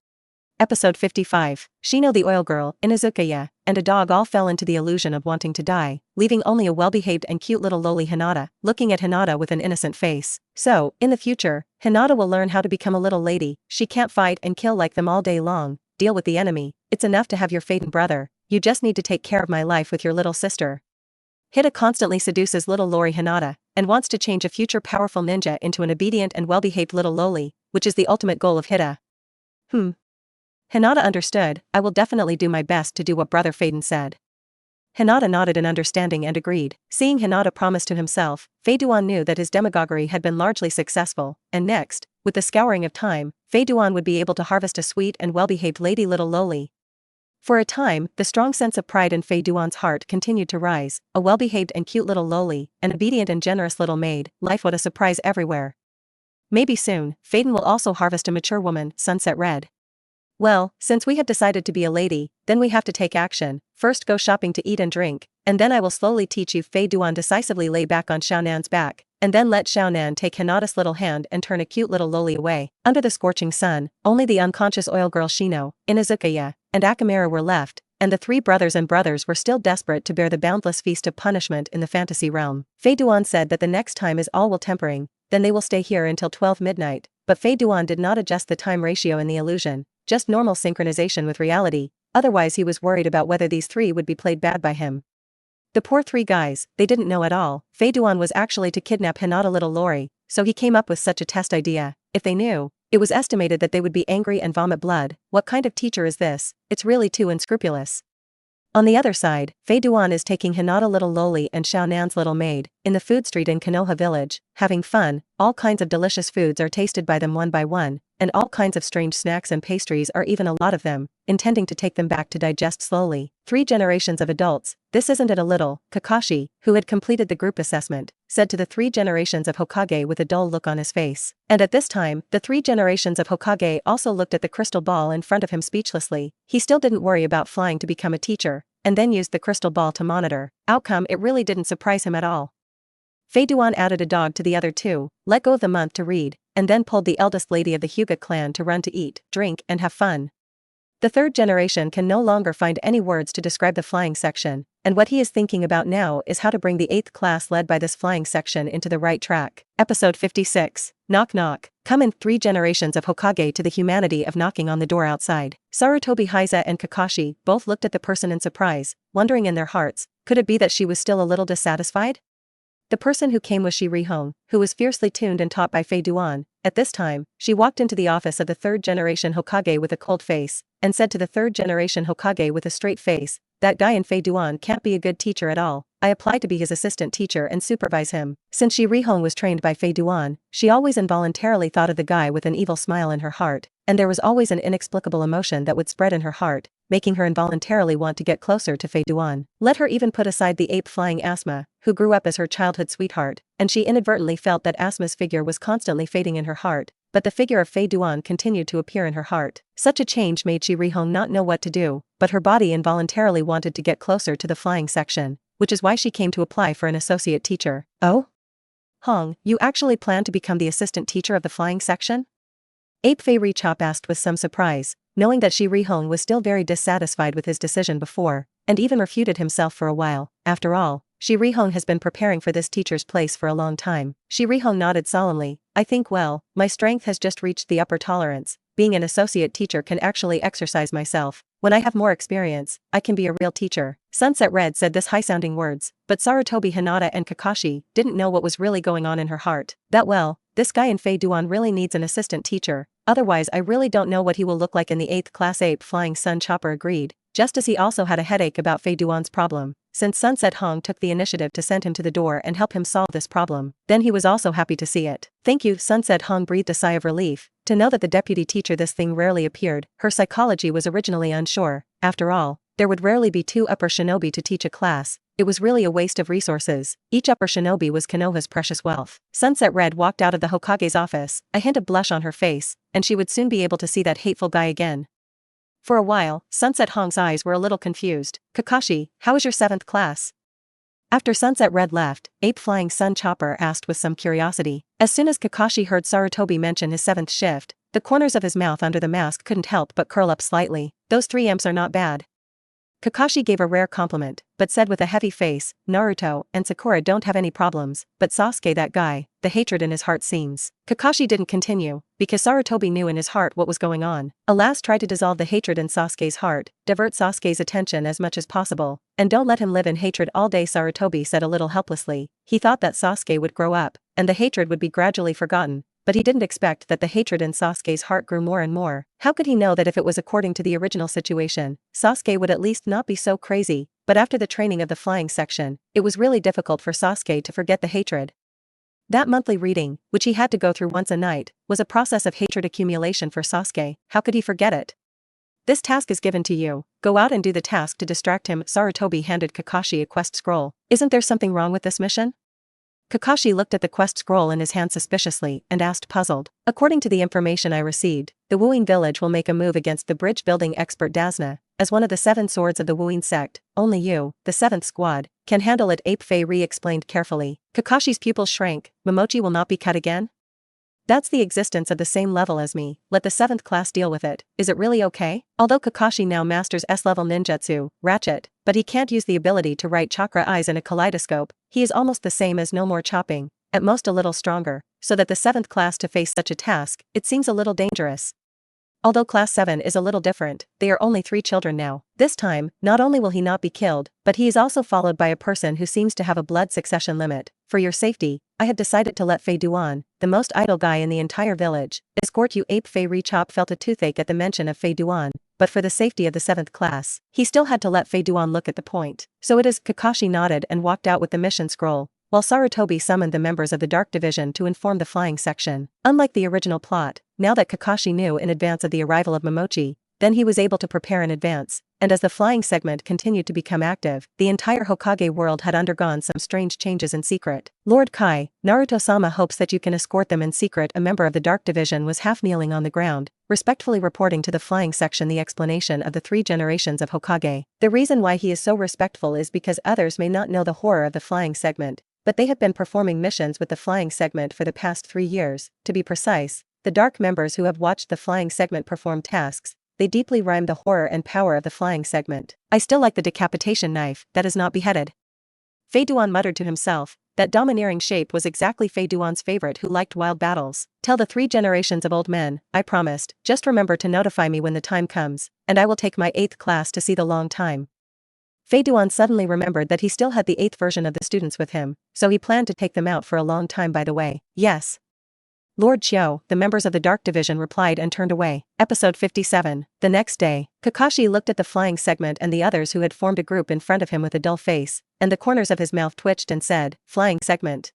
Speaker 1: Episode 55. Shino the oil girl, Inazukaya, and a dog all fell into the illusion of wanting to die, leaving only a well-behaved and cute little lowly Hinata, looking at Hinata with an innocent face. So, in the future, Hinata will learn how to become a little lady. She can't fight and kill like them all day long, deal with the enemy. It's enough to have your fate and brother, you just need to take care of my life with your little sister. Hida constantly seduces little Lori Hinata, and wants to change a future powerful ninja into an obedient and well-behaved little loli, which is the ultimate goal of Hida. Hinata understood. "I will definitely do my best to do what Brother Faden said." Hinata nodded in understanding and agreed. Seeing Hinata promise to himself, Fei Duan knew that his demagoguery had been largely successful, and next, with the scouring of time, Fei Duan would be able to harvest a sweet and well-behaved lady little loli. For a time, the strong sense of pride in Fei Duan's heart continued to rise. A well-behaved and cute little loli, an obedient and generous little maid, life what a surprise everywhere. Maybe soon, Faden will also harvest a mature woman, Sunset Red. Well, since we have decided to be a lady, then we have to take action. First go shopping to eat and drink, and then I will slowly teach you. Fei Duan decisively lay back on Xiaonan's back, and then let Xiaonan take Hinata's little hand and turn a cute little loli away. Under the scorching sun, only the unconscious oil girl Shino, Inazukaya, and Akamaru were left, and the three brothers were still desperate to bear the boundless feast of punishment in the fantasy realm. Fei Duan said that the next time is all will tempering, then they will stay here until 12 midnight, but Fei Duan did not adjust the time ratio in the illusion, just normal synchronization with reality, otherwise he was worried about whether these three would be played bad by him. The poor three guys, they didn't know at all. Fei Duan was actually to kidnap Hinata little Lori, so he came up with such a test idea. If they knew, it was estimated that they would be angry and vomit blood. What kind of teacher is this? It's really too unscrupulous. On the other side, Fei Duan is taking Hinata little loli and Xiaonan's little maid, in the food street in Konoha village, having fun. All kinds of delicious foods are tasted by them one by one, and all kinds of strange snacks and pastries are even a lot of them, intending to take them back to digest slowly. 3 generations of adults, this isn't it a little? Kakashi, who had completed the group assessment, said to the 3 generations of Hokage with a dull look on his face. And at this time, the 3 generations of Hokage also looked at the crystal ball in front of him speechlessly. He still didn't worry about flying to become a teacher, and then used the crystal ball to monitor. Outcome, it really didn't surprise him at all. Fei Duan added a dog to the other 2, let go of the month to read, and then pulled the eldest lady of the Hyuga clan to run to eat, drink, and have fun. The 3rd generation can no longer find any words to describe the flying section, and what he is thinking about now is how to bring the 8th class led by this flying section into the right track. Episode 56. Knock knock. Come in. 3 generations of Hokage to the humanity of knocking on the door outside. Sarutobi Heiza and Kakashi both looked at the person in surprise, wondering in their hearts, could it be that she was still a little dissatisfied? The person who came was Shirihong, who was fiercely tuned and taught by Fei Duan. At this time, she walked into the office of the 3rd generation Hokage with a cold face, and said to the 3rd generation Hokage with a straight face, that guy in Fei Duan can't be a good teacher at all. I applied to be his assistant teacher and supervise him. Since Shirihong was trained by Fei Duan, she always involuntarily thought of the guy with an evil smile in her heart, and there was always an inexplicable emotion that would spread in her heart, making her involuntarily want to get closer to Fei Duan. Let her even put aside the ape-flying Asma, who grew up as her childhood sweetheart, and she inadvertently felt that Asma's figure was constantly fading in her heart, but the figure of Fei Duan continued to appear in her heart. Such a change made Shirihong not know what to do, but her body involuntarily wanted to get closer to the flying section, which is why she came to apply for an associate teacher. Oh? Hong, you actually plan to become the assistant teacher of the flying section? Ape Fei Richop asked with some surprise, knowing that Shirihong was still very dissatisfied with his decision before, and even refuted himself for a while. After all, Shirihong has been preparing for this teacher's place for a long time. Shirihong nodded solemnly. I think well, my strength has just reached the upper tolerance. Being an associate teacher can actually exercise myself. When I have more experience, I can be a real teacher. Sunset Red said this high-sounding words, but Sarutobi Hinata and Kakashi didn't know what was really going on in her heart. That well, this guy in Fei Duan really needs an assistant teacher, otherwise I really don't know what he will look like in the 8th class. Ape Flying Sun Chopper agreed, just as he also had a headache about Fei Duan's problem, since Sunset Hong took the initiative to send him to the door and help him solve this problem. Then he was also happy to see it. Thank you, Sunset Hong breathed a sigh of relief, to know that the deputy teacher this thing rarely appeared. Her psychology was originally unsure, after all, there would rarely be 2 upper shinobi to teach a class. It was really a waste of resources. Each upper shinobi was Konoha's precious wealth. Sunset Red walked out of the Hokage's office, a hint of blush on her face, and she would soon be able to see that hateful guy again. For a while, Sunset Hong's eyes were a little confused. Kakashi, how is your 7th class? After Sunset Red left, Ape Flying Sun Chopper asked with some curiosity. As soon as Kakashi heard Sarutobi mention his 7th shift, the corners of his mouth under the mask couldn't help but curl up slightly. Those 3 imps are not bad. Kakashi gave a rare compliment, but said with a heavy face, Naruto and Sakura don't have any problems, but Sasuke, that guy, the hatred in his heart seems. Kakashi didn't continue, because Sarutobi knew in his heart what was going on. Alas, try to dissolve the hatred in Sasuke's heart, divert Sasuke's attention as much as possible, and don't let him live in hatred all day, Sarutobi said a little helplessly. He thought that Sasuke would grow up, and the hatred would be gradually forgotten. But he didn't expect that the hatred in Sasuke's heart grew more and more. How could he know that if it was according to the original situation, Sasuke would at least not be so crazy? But after the training of the flying section, it was really difficult for Sasuke to forget the hatred. That monthly reading, which he had to go through once a night, was a process of hatred accumulation for Sasuke. How could he forget it? This task is given to you. Go out and do the task to distract him. Sarutobi handed Kakashi a quest scroll. Isn't there something wrong with this mission? Kakashi looked at the quest scroll in his hand suspiciously and asked, puzzled. According to the information I received, the Wuing village will make a move against the bridge building expert Dasna. As one of the 7 swords of the Wuing sect, only you, the 7th squad, can handle it. Ape Fei re-explained carefully. Kakashi's pupils shrank. Momochi will not be cut again? That's the existence of the same level as me. Let the 7th class deal with it. Is it really okay? Although Kakashi now masters S-level ninjutsu, ratchet, but he can't use the ability to write chakra eyes in a kaleidoscope. He is almost the same as no more chopping, at most a little stronger, so that the 7th class to face such a task, it seems a little dangerous. Although class 7 is a little different, they are only 3 children now. This time, not only will he not be killed, but he is also followed by a person who seems to have a blood succession limit. For your safety, I have decided to let Fei Duan, the most idle guy in the entire village, escort you. Ape Fei Rechop felt a toothache at the mention of Fei Duan, but for the safety of the 7th class, he still had to let Fei Duan look at the point. So it is. Kakashi nodded and walked out with the mission scroll, while Sarutobi summoned the members of the Dark Division to inform the flying section. Unlike the original plot, now that Kakashi knew in advance of the arrival of Momochi, then he was able to prepare in advance, and as the flying segment continued to become active, the entire Hokage world had undergone some strange changes in secret. Lord Kai, Naruto-sama hopes that you can escort them in secret. A member of the Dark Division was half kneeling on the ground, respectfully reporting to the flying section the explanation of the 3 generations of Hokage. The reason why he is so respectful is because others may not know the horror of the flying segment, but they have been performing missions with the flying segment for the past 3 years. To be precise, the Dark members who have watched the flying segment perform tasks, they deeply rhyme the horror and power of the flying segment. I still like the decapitation knife that is not beheaded. Fei Duan muttered to himself. That domineering shape was exactly Fei Duan's favorite, who liked wild battles. Tell the 3 generations of old men, I promised, just remember to notify me when the time comes, and I will take my 8th class to see the long time. Fei Duan suddenly remembered that he still had the 8th version of the students with him, so he planned to take them out for a long time. By the way. Yes. Lord Chiou, the members of the Dark Division replied and turned away. Episode 57. The next day, Kakashi looked at the flying segment and the others who had formed a group in front of him with a dull face, and the corners of his mouth twitched and said, Flying segment.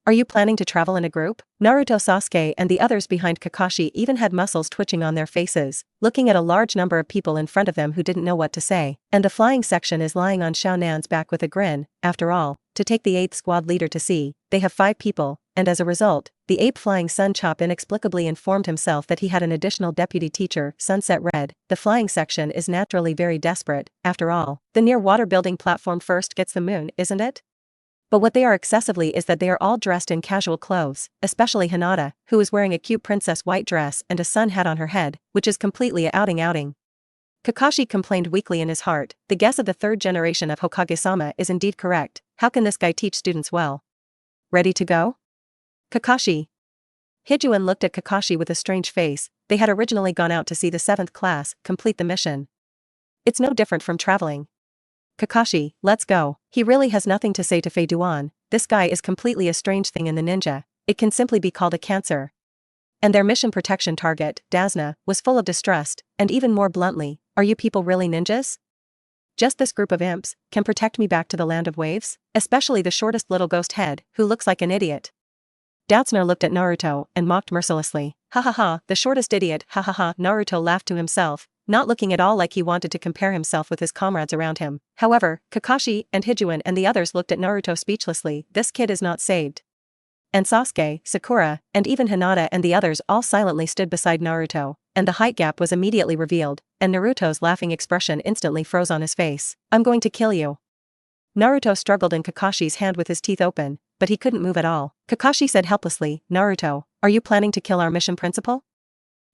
Speaker 1: Are you planning to travel in a group? Naruto, Sasuke and the others behind Kakashi even had muscles twitching on their faces, looking at a large number of people in front of them who didn't know what to say. And the flying section is lying on Xiaonan's back with a grin. After all, to take the 8th squad leader to sea, they have 5 people, and as a result, the Ape Flying Sun Chop inexplicably informed himself that he had an additional deputy teacher, Sunset Red. The flying section is naturally very desperate. After all, the near water building platform first gets the moon, isn't it? But what they are excessively is that they are all dressed in casual clothes, especially Hinata, who is wearing a cute princess white dress and a sun hat on her head, which is completely a outing. Kakashi complained weakly in his heart. The guess of the 3rd generation of Hokage-sama is indeed correct. How can this guy teach students well? Ready to go? Kakashi. Hidan looked at Kakashi with a strange face. They had originally gone out to see the 7th class complete the mission. It's no different from traveling. Kakashi, let's go. He really has nothing to say to Fei Duan. This guy is completely a strange thing in the ninja. it can simply be called a cancer. And their mission protection target, Dasna, was full of distrust, and even more bluntly, are you people really ninjas? Just this group of imps can protect me back to the land of waves? Especially the shortest little ghost head, who looks like an idiot. Dasna looked at Naruto and mocked mercilessly. Ha ha ha, the shortest idiot, ha ha ha. Naruto laughed to himself, not looking at all like he wanted to compare himself with his comrades around him. However, Kakashi and Hidan and the others looked at Naruto speechlessly. This kid is not saved. And Sasuke, Sakura, and even Hinata and the others all silently stood beside Naruto, and the height gap was immediately revealed, and Naruto's laughing expression instantly froze on his face. I'm going to kill you. Naruto struggled in Kakashi's hand with his teeth open, but he couldn't move at all. Kakashi said helplessly, Naruto, are you planning to kill our mission principal?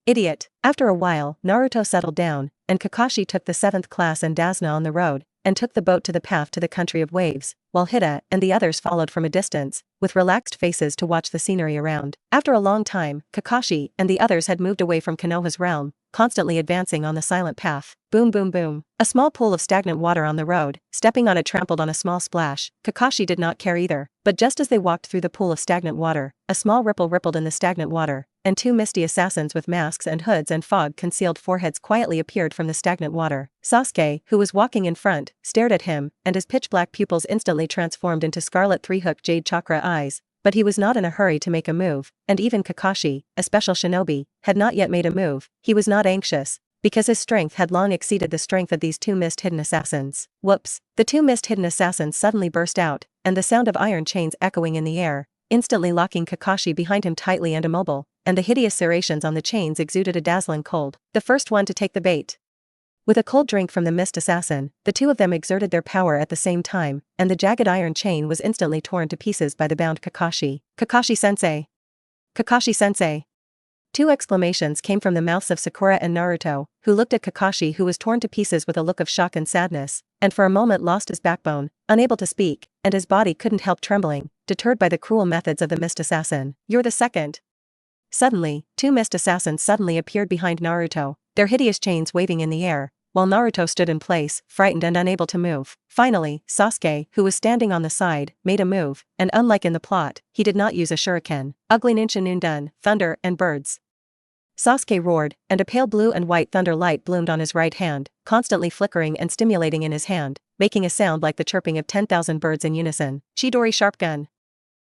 Speaker 1: Idiot. After a while, Naruto settled down, and Kakashi took the 7th class and Dasna on the road, and took the boat to the path to the country of waves, while Hida and the others followed from a distance, with relaxed faces to watch the scenery around. After a long time, Kakashi and the others had moved away from Konoha's realm, constantly advancing on the silent path. Boom boom boom. A small pool of stagnant water on the road, stepping on it trampled on a small splash. Kakashi did not care either, but just as they walked through the pool of stagnant water, a small ripple rippled in the stagnant water, and 2 misty assassins with masks and hoods and fog-concealed foreheads quietly appeared from the stagnant water. Sasuke, who was walking in front, stared at him, and his pitch-black pupils instantly transformed into scarlet 3-hook jade chakra eyes, but he was not in a hurry to make a move, and even Kakashi, a special shinobi, had not yet made a move. He was not anxious, because his strength had long exceeded the strength of these 2 mist-hidden assassins. Whoops! The 2 mist-hidden assassins suddenly burst out, and the sound of iron chains echoing in the air, instantly locking Kakashi behind him tightly and immobile, and the hideous serrations on the chains exuded a dazzling cold. The first one to take the bait. With a cold drink from the mist assassin, the 2 of them exerted their power at the same time, and the jagged iron chain was instantly torn to pieces by the bound Kakashi. Kakashi-sensei! Kakashi-sensei! 2 exclamations came from the mouths of Sakura and Naruto, who looked at Kakashi, who was torn to pieces with a look of shock and sadness, and for a moment lost his backbone, unable to speak, and his body couldn't help trembling, deterred by the cruel methods of the mist assassin. You're the second. Suddenly, 2 mist assassins suddenly appeared behind Naruto, their hideous chains waving in the air, while Naruto stood in place, frightened and unable to move. Finally, Sasuke, who was standing on the side, made a move, and unlike in the plot, he did not use a shuriken. Ugly ninja Nundan, thunder, and birds. Sasuke roared, and a pale blue and white thunder light bloomed on his right hand, constantly flickering and stimulating in his hand, making a sound like the chirping of 10,000 birds in unison. Chidori Sharp Gun.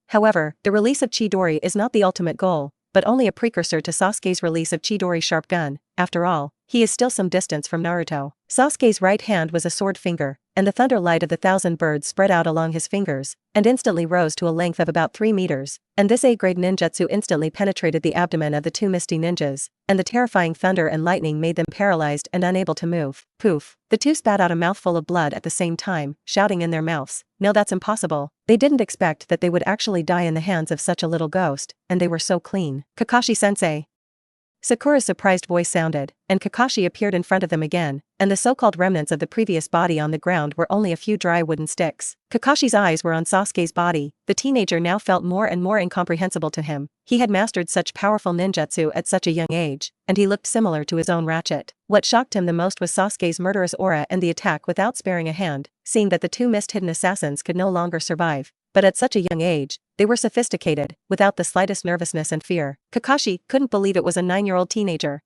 Speaker 1: However, the release of Chidori is not the ultimate goal, but only a precursor to Sasuke's release of Chidori Sharp Gun. After all, he is still some distance from Naruto. Sasuke's right hand was a sword finger, and the thunder light of the 1,000 birds spread out along his fingers, and instantly rose to a length of about 3 meters, and this A-grade ninjutsu instantly penetrated the abdomen of the 2 misty ninjas, and the terrifying thunder and lightning made them paralyzed and unable to move. Poof! The 2 spat out a mouthful of blood at the same time, shouting in their mouths, no, that's impossible. They didn't expect that they would actually die in the hands of such a little ghost, and they were so clean. Kakashi-sensei! Sakura's surprised voice sounded, and Kakashi appeared in front of them again, and the so-called remnants of the previous body on the ground were only a few dry wooden sticks. Kakashi's eyes were on Sasuke's body. The teenager now felt more and more incomprehensible to him. He had mastered such powerful ninjutsu at such a young age, and he looked similar to his own ratchet. What shocked him the most was Sasuke's murderous aura and the attack without sparing a hand, seeing that the 2 mist-hidden assassins could no longer survive. But at such a young age, they were sophisticated, without the slightest nervousness and fear. Kakashi couldn't believe it was a 9-year-old teenager.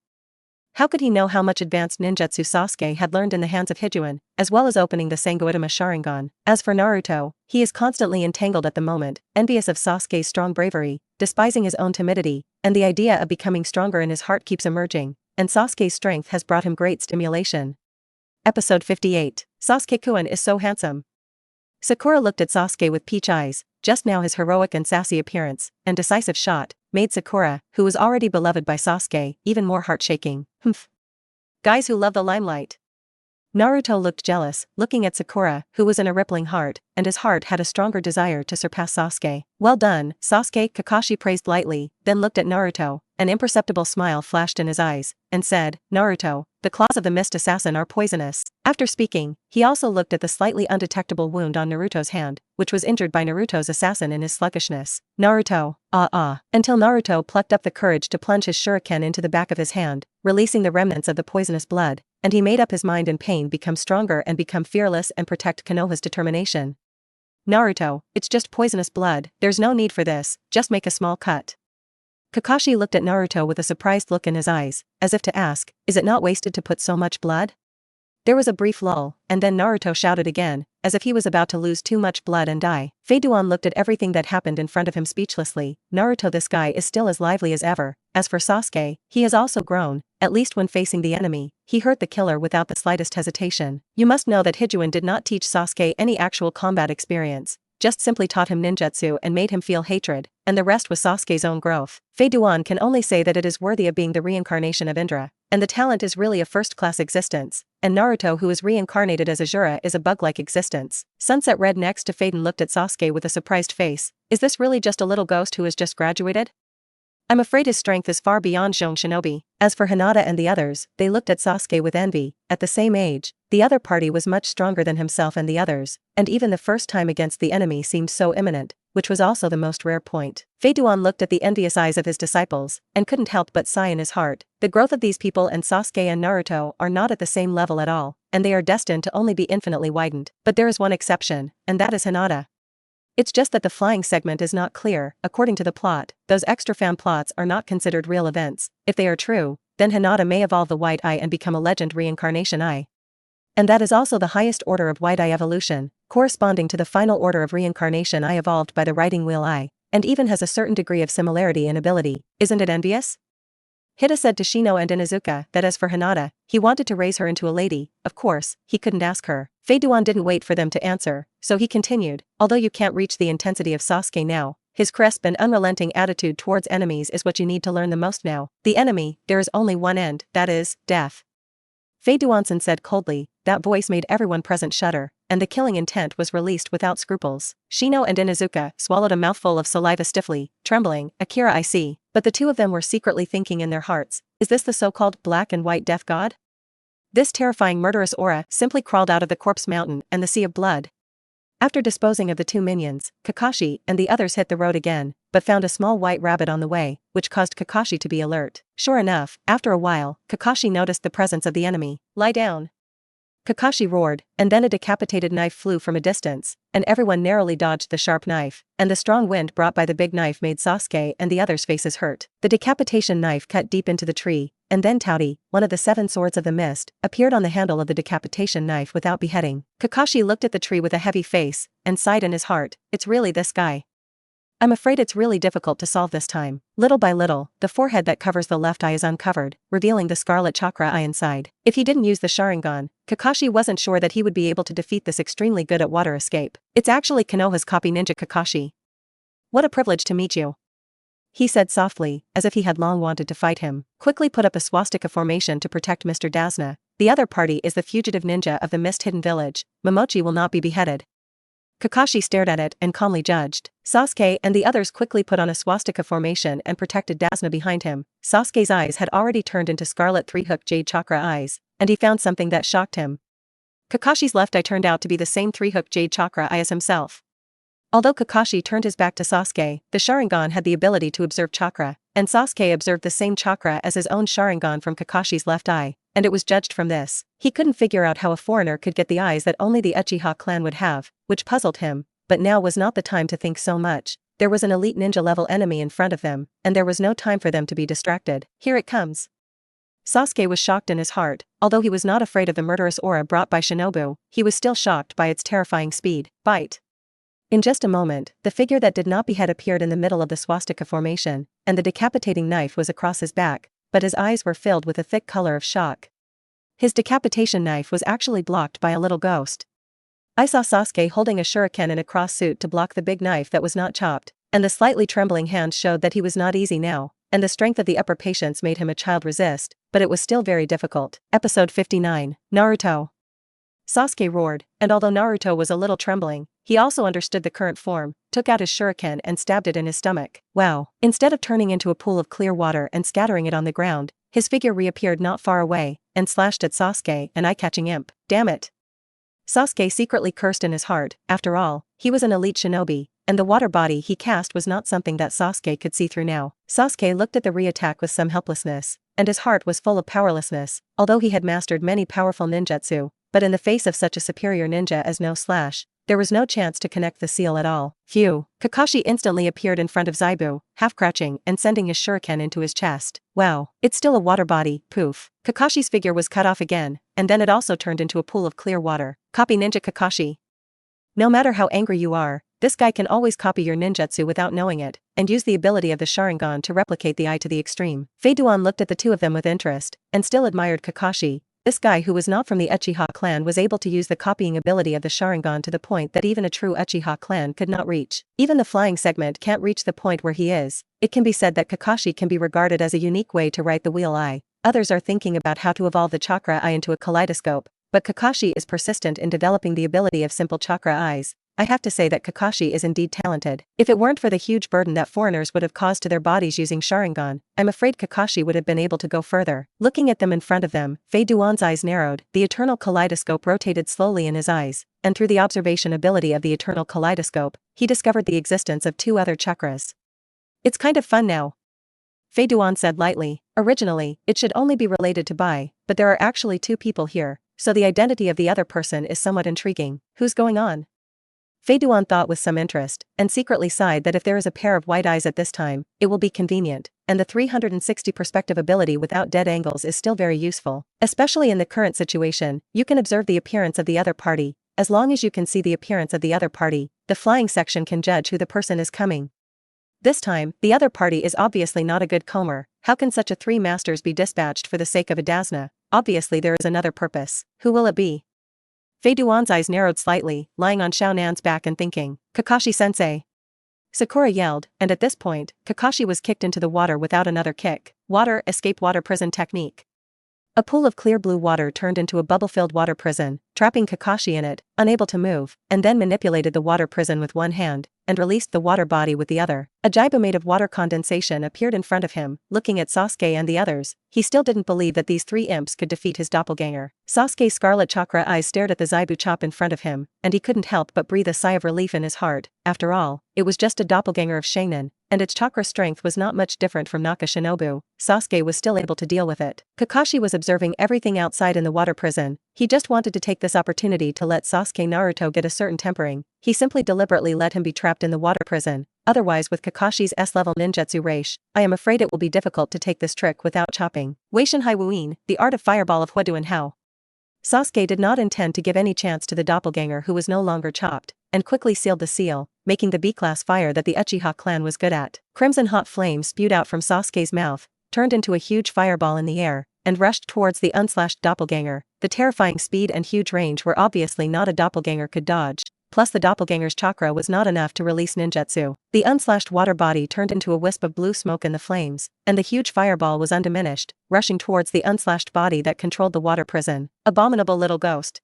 Speaker 1: How could he know how much advanced ninjutsu Sasuke had learned in the hands of Hidan, as well as opening the Sangoitama Sharingan? As for Naruto, he is constantly entangled at the moment, envious of Sasuke's strong bravery, despising his own timidity, and the idea of becoming stronger in his heart keeps emerging, and Sasuke's strength has brought him great stimulation. Episode 58. Sasuke-kun is so handsome. Sakura looked at Sasuke with peach eyes. Just now his heroic and sassy appearance, and decisive shot, made Sakura, who was already beloved by Sasuke, even more heart-shaking. Humph. Guys who love the limelight. Naruto looked jealous, looking at Sakura, who was in a rippling heart, and his heart had a stronger desire to surpass Sasuke. Well done, Sasuke, Kakashi praised lightly, then looked at Naruto. An imperceptible smile flashed in his eyes, and said, Naruto, the claws of the mist assassin are poisonous. After speaking, he also looked at the slightly undetectable wound on Naruto's hand, which was injured by Naruto's assassin in his sluggishness. Naruto, until Naruto plucked up the courage to plunge his shuriken into the back of his hand, releasing the remnants of the poisonous blood, and he made up his mind in pain become stronger and become fearless and protect Konoha's determination. Naruto, it's just poisonous blood, there's no need for this, just make a small cut. Kakashi looked at Naruto with a surprised look in his eyes, as if to ask, is it not wasted to put so much blood? There was a brief lull, and then Naruto shouted again, as if he was about to lose too much blood and die. Duan looked at everything that happened in front of him speechlessly. Naruto, this guy is still as lively as ever. As for Sasuke, he has also grown, at least when facing the enemy. He hurt the killer without the slightest hesitation. You must know that Hidan did not teach Sasuke any actual combat experience, just simply taught him ninjutsu and made him feel hatred, and the rest was Sasuke's own growth. Duan can only say that it is worthy of being the reincarnation of Indra, and the talent is really a first-class existence, and Naruto, who is reincarnated as Azura, is a bug-like existence. Sunset Red next to Faden looked at Sasuke with a surprised face. Is this really just a little ghost who has just graduated? I'm afraid his strength is far beyond Shonen Shinobi. As for Hinata and the others, they looked at Sasuke with envy. At the same age, the other party was much stronger than himself and the others, and even the first time against the enemy seemed so imminent, which was also the most rare point. Duan looked at the envious eyes of his disciples, and couldn't help but sigh in his heart. The growth of these people and Sasuke and Naruto are not at the same level at all, and they are destined to only be infinitely widened. But there is one exception, and that is Hinata. It's just that the flying segment is not clear. According to the plot, those extra fan plots are not considered real events. If they are true, then Hinata may evolve the White Eye and become a legend reincarnation eye. And that is also the highest order of White Eye evolution, corresponding to the final order of reincarnation eye evolved by the Riding Wheel Eye, and even has a certain degree of similarity in ability. Isn't it envious? Hida said to Shino and Inuzuka that as for Hinata, he wanted to raise her into a lady. Of course, he couldn't ask her. Duan didn't wait for them to answer, so he continued, although you can't reach the intensity of Sasuke now, his crisp and unrelenting attitude towards enemies is what you need to learn the most now. The enemy, there is only one end, that is, death. Duanson said coldly. That voice made everyone present shudder, and the killing intent was released without scruples. Shino and Inuzuka swallowed a mouthful of saliva stiffly, trembling. Akira, I see. But the two of them were secretly thinking in their hearts, is this the so-called black and white death god? This terrifying murderous aura simply crawled out of the corpse mountain and the sea of blood. After disposing of the two minions, Kakashi and the others hit the road again, but found a small white rabbit on the way, which caused Kakashi to be alert. Sure enough, after a while, Kakashi noticed the presence of the enemy. Lie down. Kakashi roared, and then a decapitated knife flew from a distance, and everyone narrowly dodged the sharp knife, and the strong wind brought by the big knife made Sasuke and the others' faces hurt. The decapitation knife cut deep into the tree, and then Tauri, one of the 7 swords of the mist, appeared on the handle of the decapitation knife without beheading. Kakashi looked at the tree with a heavy face, and sighed in his heart, it's really this guy. I'm afraid it's really difficult to solve this time. Little by little, the forehead that covers the left eye is uncovered, revealing the scarlet chakra eye inside. If he didn't use the Sharingan, Kakashi wasn't sure that he would be able to defeat this extremely good at water escape. It's actually Konoha's copy ninja Kakashi. What a privilege to meet you. He said softly, as if he had long wanted to fight him. Quickly put up a swastika formation to protect Mr. Dasna. The other party is the fugitive ninja of the mist-hidden village. Momochi will not be beheaded. Kakashi stared at it and calmly judged. Sasuke and the others quickly put on a swastika formation and protected Dasna behind him. Sasuke's eyes had already turned into scarlet 3-hooked jade chakra eyes, and he found something that shocked him. Kakashi's left eye turned out to be the same 3-hooked jade chakra eye as himself. Although Kakashi turned his back to Sasuke, the Sharingan had the ability to observe chakra, and Sasuke observed the same chakra as his own Sharingan from Kakashi's left eye, and it was judged from this. He couldn't figure out how a foreigner could get the eyes that only the Uchiha clan would have, which puzzled him, but now was not the time to think so much. There was an elite ninja-level enemy in front of them, and there was no time for them to be distracted. Here it comes. Sasuke was shocked in his heart. Although he was not afraid of the murderous aura brought by Shinobu, he was still shocked by its terrifying speed. Bite. In just a moment, the figure that did not behead appeared in the middle of the swastika formation, and the decapitating knife was across his back, but his eyes were filled with a thick color of shock. His decapitation knife was actually blocked by a little ghost. I saw Sasuke holding a shuriken in a cross suit to block the big knife that was not chopped, and the slightly trembling hand showed that he was not easy now, and the strength of the upper patience made him a child resist, but it was still very difficult. Episode 59, Naruto. Sasuke roared, and although Naruto was a little trembling, he also understood the current form, took out his shuriken and stabbed it in his stomach. Wow. Instead of turning into a pool of clear water and scattering it on the ground, his figure reappeared not far away, and slashed at Sasuke, an eye-catching imp. Damn it. Sasuke secretly cursed in his heart. After all, he was an elite shinobi, and the water body he cast was not something that Sasuke could see through now. Sasuke looked at the re-attack with some helplessness, and his heart was full of powerlessness. Although he had mastered many powerful ninjutsu, but in the face of such a superior ninja as No Slash, there was no chance to connect the seal at all. Phew. Kakashi instantly appeared in front of Zaibu, half-crouching and sending his shuriken into his chest. Wow. It's still a water body, poof. Kakashi's figure was cut off again, and then it also turned into a pool of clear water. Copy Ninja Kakashi. No matter how angry you are, this guy can always copy your ninjutsu without knowing it, and use the ability of the Sharingan to replicate the eye to the extreme. Fei Duan looked at the two of them with interest, and still admired Kakashi. This guy who was not from the Uchiha clan was able to use the copying ability of the Sharingan to the point that even a true Uchiha clan could not reach. Even the flying segment can't reach the point where he is. It can be said that Kakashi can be regarded as a unique way to write the wheel eye. Others are thinking about how to evolve the chakra eye into a kaleidoscope, but Kakashi is persistent in developing the ability of simple chakra eyes. I have to say that Kakashi is indeed talented. If it weren't for the huge burden that foreigners would have caused to their bodies using Sharingan, I'm afraid Kakashi would have been able to go further. Looking at them in front of them, Fei Duan's eyes narrowed, the eternal kaleidoscope rotated slowly in his eyes, and through the observation ability of the eternal kaleidoscope, he discovered the existence of two other chakras. It's kind of fun now, Fei Duan said lightly. Originally, it should only be related to Bai, but there are actually two people here, so the identity of the other person is somewhat intriguing. Who's going on? Fei Duan thought with some interest, and secretly sighed that if there is a pair of white eyes at this time, it will be convenient, and the 360 perspective ability without dead angles is still very useful. Especially in the current situation, you can observe the appearance of the other party. As long as you can see the appearance of the other party, the flying section can judge who the person is coming. This time, the other party is obviously not a good comber. How can such a three masters be dispatched for the sake of a Dasna? Obviously there is another purpose. Who will it be? Fei Duan's eyes narrowed slightly, lying on Xiao Nan's back and thinking, Kakashi-sensei. Sakura yelled, and at this point, Kakashi was kicked into the water without another kick. Water escape water prison technique. A pool of clear blue water turned into a bubble-filled water prison, trapping Kakashi in it, unable to move, and then manipulated the water prison with one hand, and released the water body with the other. A jibo made of water condensation appeared in front of him, looking at Sasuke and the others. He still didn't believe that these three imps could defeat his doppelganger. Sasuke's scarlet chakra eyes stared at the Zaibu chop in front of him, and he couldn't help but breathe a sigh of relief in his heart. After all, it was just a doppelganger of Shainin, and its chakra strength was not much different from Naka Shinobu. Sasuke was still able to deal with it. Kakashi was observing everything outside in the water prison. He just wanted to take this opportunity to let Sasuke Naruto get a certain tempering. He simply deliberately let him be trapped in the water prison. Otherwise, with Kakashi's S-level ninjutsu Reish, I am afraid it will be difficult to take this trick without chopping. Weishin Hai Wuin, the art of fireball of Huaduan Hao. Sasuke did not intend to give any chance to the doppelganger who was no longer chopped, and quickly sealed the seal, making the B-class fire that the Uchiha clan was good at. Crimson hot flames spewed out from Sasuke's mouth, turned into a huge fireball in the air, and rushed towards the unslashed doppelganger. The terrifying speed and huge range were obviously not a doppelganger could dodge. Plus the doppelganger's chakra was not enough to release ninjutsu. The unslashed water body turned into a wisp of blue smoke in the flames, and the huge fireball was undiminished, rushing towards the unslashed body that controlled the water prison. Abominable little ghost.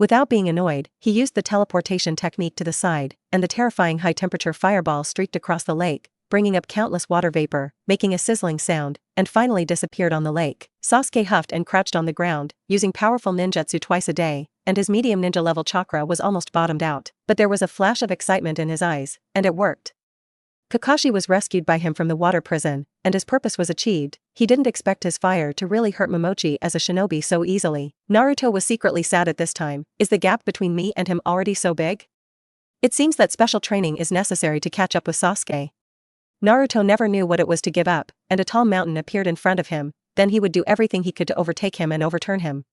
Speaker 1: Without being annoyed, he used the teleportation technique to the side, and the terrifying high-temperature fireball streaked across the lake, bringing up countless water vapor, making a sizzling sound, and finally disappeared on the lake. Sasuke huffed and crouched on the ground, using powerful ninjutsu twice a day, and his medium ninja level chakra was almost bottomed out. But there was a flash of excitement in his eyes, and it worked. Kakashi was rescued by him from the water prison, and his purpose was achieved. He didn't expect his fire to really hurt Momochi as a shinobi so easily. Naruto was secretly sad at this time. Is the gap between me and him already so big? It seems that special training is necessary to catch up with Sasuke. Naruto never knew what it was to give up, and a tall mountain appeared in front of him. Then he would do everything he could to overtake him and overturn him.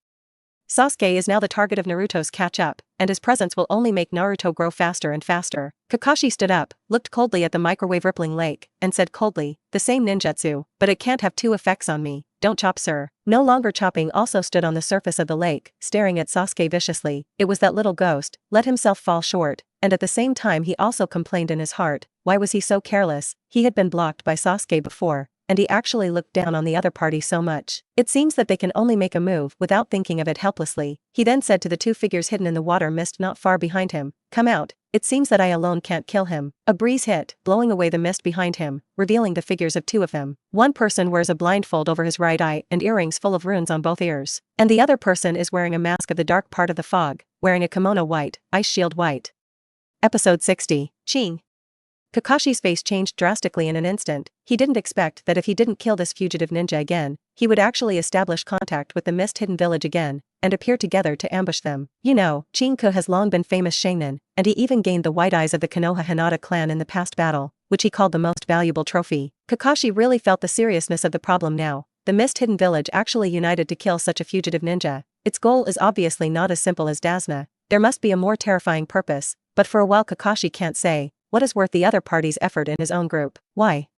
Speaker 1: Sasuke is now the target of Naruto's catch-up, and his presence will only make Naruto grow faster and faster. Kakashi stood up, looked coldly at the microwave rippling lake, and said coldly, the same ninjutsu, but it can't have two effects on me. Don't chop, sir. No longer chopping also stood on the surface of the lake, staring at Sasuke viciously. It was that little ghost, let himself fall short, and at the same time he also complained in his heart. Why was he so careless? He had been blocked by Sasuke before, and he actually looked down on the other party so much. It seems that they can only make a move without thinking of it helplessly. He then said to the two figures hidden in the water mist not far behind him, come out. It seems that I alone can't kill him. A breeze hit, blowing away the mist behind him, revealing the figures of two of them. One person wears a blindfold over his right eye and earrings full of runes on both ears, and the other person is wearing a mask of the dark part of the fog, wearing a kimono white, ice shield white. Episode 60. Ching. Kakashi's face changed drastically in an instant. He didn't expect that if he didn't kill this fugitive ninja again, he would actually establish contact with the mist-hidden village again, and appear together to ambush them. You know, Ching-ku has long been famous Shainin, and he even gained the white eyes of the Konoha Hinata clan in the past battle, which he called the most valuable trophy. Kakashi really felt the seriousness of the problem now. The Mist Hidden Village actually united to kill such a fugitive ninja. Its goal is obviously not as simple as Dasna. There must be a more terrifying purpose, but for a while Kakashi can't say what is worth the other party's effort in his own group. Why?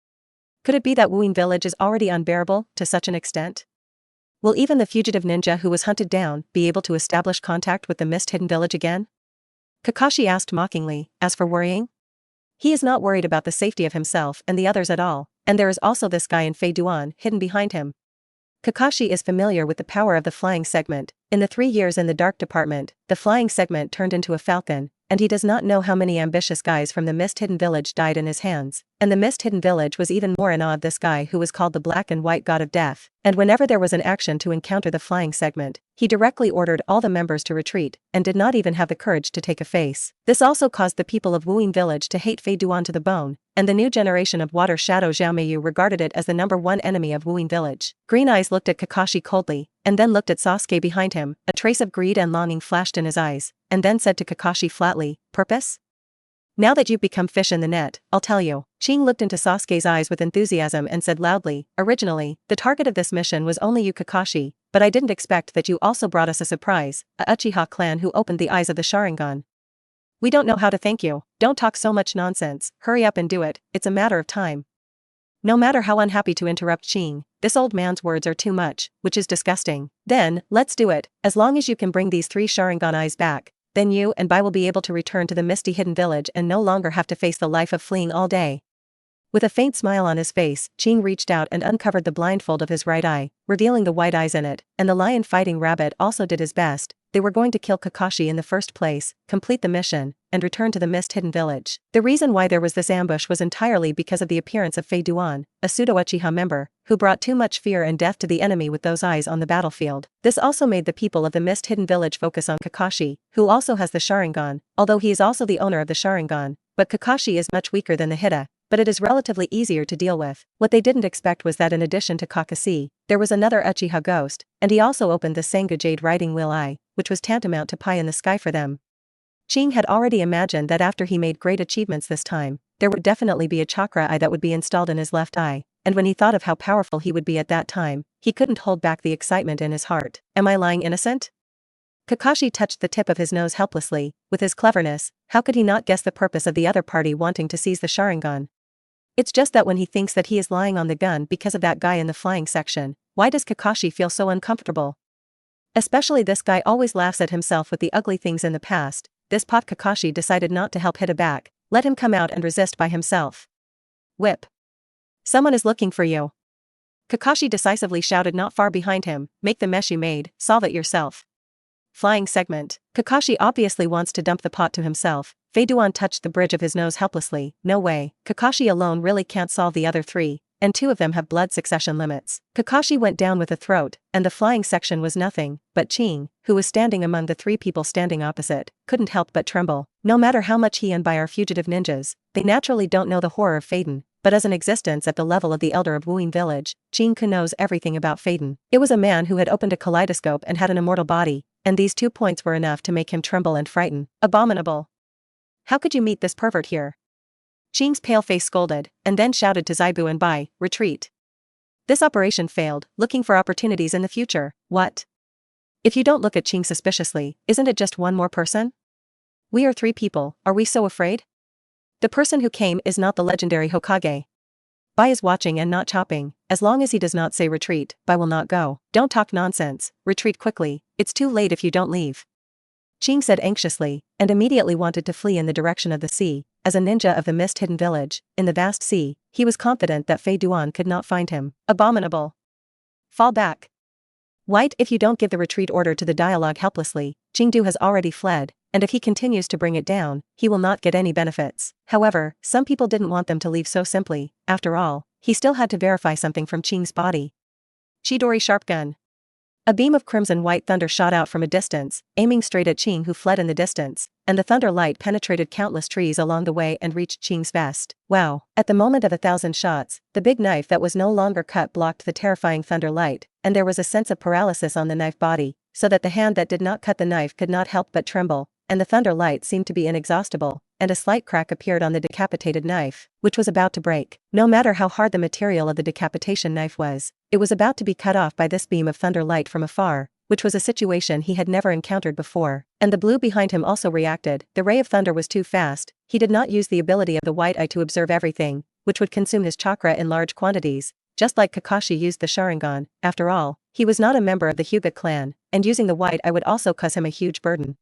Speaker 1: Could it be that Wuin Village is already unbearable to such an extent? Will even the fugitive ninja who was hunted down be able to establish contact with the Mist Hidden Village again? Kakashi asked mockingly. As for worrying? He is not worried about the safety of himself and the others at all, and there is also this guy in Fei Duan hidden behind him. Kakashi is familiar with the power of the flying segment. In the 3 years in the dark department, the flying segment turned into a falcon, and he does not know how many ambitious guys from the Mist Hidden Village died in his hands. And the Mist Hidden Village was even more in awe of this guy who was called the Black and White God of Death. And whenever there was an action to encounter the flying segment, he directly ordered all the members to retreat, and did not even have the courage to take a face. This also caused the people of Wuin Village to hate Fei Duan to the bone, and the new generation of Water Shadow Xiaomeiyu regarded it as the #1 enemy of Wuin Village. Green Eyes looked at Kakashi coldly, and then looked at Sasuke behind him. A trace of greed and longing flashed in his eyes, and then said to Kakashi flatly, "Purpose? Now that you've become fish in the net, I'll tell you." Ching looked into Sasuke's eyes with enthusiasm and said loudly, "Originally, the target of this mission was only you Kakashi, but I didn't expect that you also brought us a surprise, a Uchiha clan who opened the eyes of the Sharingan. We don't know how to thank you. Don't talk so much nonsense, hurry up and do it, it's a matter of time." No matter how unhappy to interrupt Ching, this old man's words are too much, which is disgusting. Then, let's do it. As long as you can bring these 3 Sharingan eyes back, then you and Bai will be able to return to the misty hidden village and no longer have to face the life of fleeing all day. With a faint smile on his face, Ching reached out and uncovered the blindfold of his right eye, revealing the white eyes in it, and the lion fighting rabbit also did his best. They were going to kill Kakashi in the first place, complete the mission, and return to the Mist Hidden Village. The reason why there was this ambush was entirely because of the appearance of Fei Duan, a pseudo-Uchiha member, who brought too much fear and death to the enemy with those eyes on the battlefield. This also made the people of the Mist Hidden Village focus on Kakashi, who also has the Sharingan, although he is also the owner of the Sharingan, but Kakashi is much weaker than the Hida, but it is relatively easier to deal with. What they didn't expect was that in addition to Kakashi, there was another Uchiha ghost, and he also opened the Sengu Jade Riding Wheel Eye, which was tantamount to pie in the sky for them. Ching had already imagined that after he made great achievements this time, there would definitely be a chakra eye that would be installed in his left eye, and when he thought of how powerful he would be at that time, he couldn't hold back the excitement in his heart. Am I lying innocent? Kakashi touched the tip of his nose helplessly. With his cleverness, how could he not guess the purpose of the other party wanting to seize the Sharingan? It's just that when he thinks that he is lying on the gun because of that guy in the flying section, why does Kakashi feel so uncomfortable? Especially this guy always laughs at himself with the ugly things in the past. This pot Kakashi decided not to help Hida back, let him come out and resist by himself. Whip. Someone is looking for you. Kakashi decisively shouted not far behind him, make the mesh you made, solve it yourself. Flying segment. Kakashi obviously wants to dump the pot to himself. Fei Duan touched the bridge of his nose helplessly. No way, Kakashi alone really can't solve the other 3, and 2 of them have blood succession limits. Kakashi went down with a throat, and the flying section was nothing, but Ching, who was standing among the 3 people standing opposite, couldn't help but tremble. No matter how much he and Bai are fugitive ninjas, they naturally don't know the horror of Faden, but as an existence at the level of the elder of Wuin Village, Ching-ku knows everything about Faden. It was a man who had opened a kaleidoscope and had an immortal body, and these 2 points were enough to make him tremble and frighten. Abominable. How could you meet this pervert here? Ching's pale face scolded, and then shouted to Zaibu and Bai, retreat. This operation failed, looking for opportunities in the future. What? If you don't look at Ching suspiciously, isn't it just one more person? We are 3 people, are we so afraid? The person who came is not the legendary Hokage. Bai is watching and not chopping. As long as he does not say retreat, Bai will not go. Don't talk nonsense, retreat quickly, it's too late if you don't leave. Ching said anxiously, and immediately wanted to flee in the direction of the sea. As a ninja of the Mist Hidden Village, in the vast sea, he was confident that Fei Duan could not find him. Abominable. Fall back. White, if you don't give the retreat order to the dialogue helplessly, Chengdu has already fled, and if he continues to bring it down, he will not get any benefits. However, some people didn't want them to leave so simply. After all, he still had to verify something from Ching's body. Chidori Sharp Gun. A beam of crimson-white thunder shot out from a distance, aiming straight at Ching, who fled in the distance, and the thunder light penetrated countless trees along the way and reached Ching's vest. Wow! At the moment of 1,000 shots, the big knife that was no longer cut blocked the terrifying thunder light, and there was a sense of paralysis on the knife body. so that the hand that did not cut the knife could not help but tremble, and the thunder light seemed to be inexhaustible, and a slight crack appeared on the decapitated knife, which was about to break. No matter how hard the material of the decapitation knife was, it was about to be cut off by this beam of thunder light from afar, which was a situation he had never encountered before. And the blue behind him also reacted. The ray of thunder was too fast. He did not use the ability of the white eye to observe everything, which would consume his chakra in large quantities, just like Kakashi used the Sharingan. After all, he was not a member of the Hyuga clan, and using the white eye would also cause him a huge burden.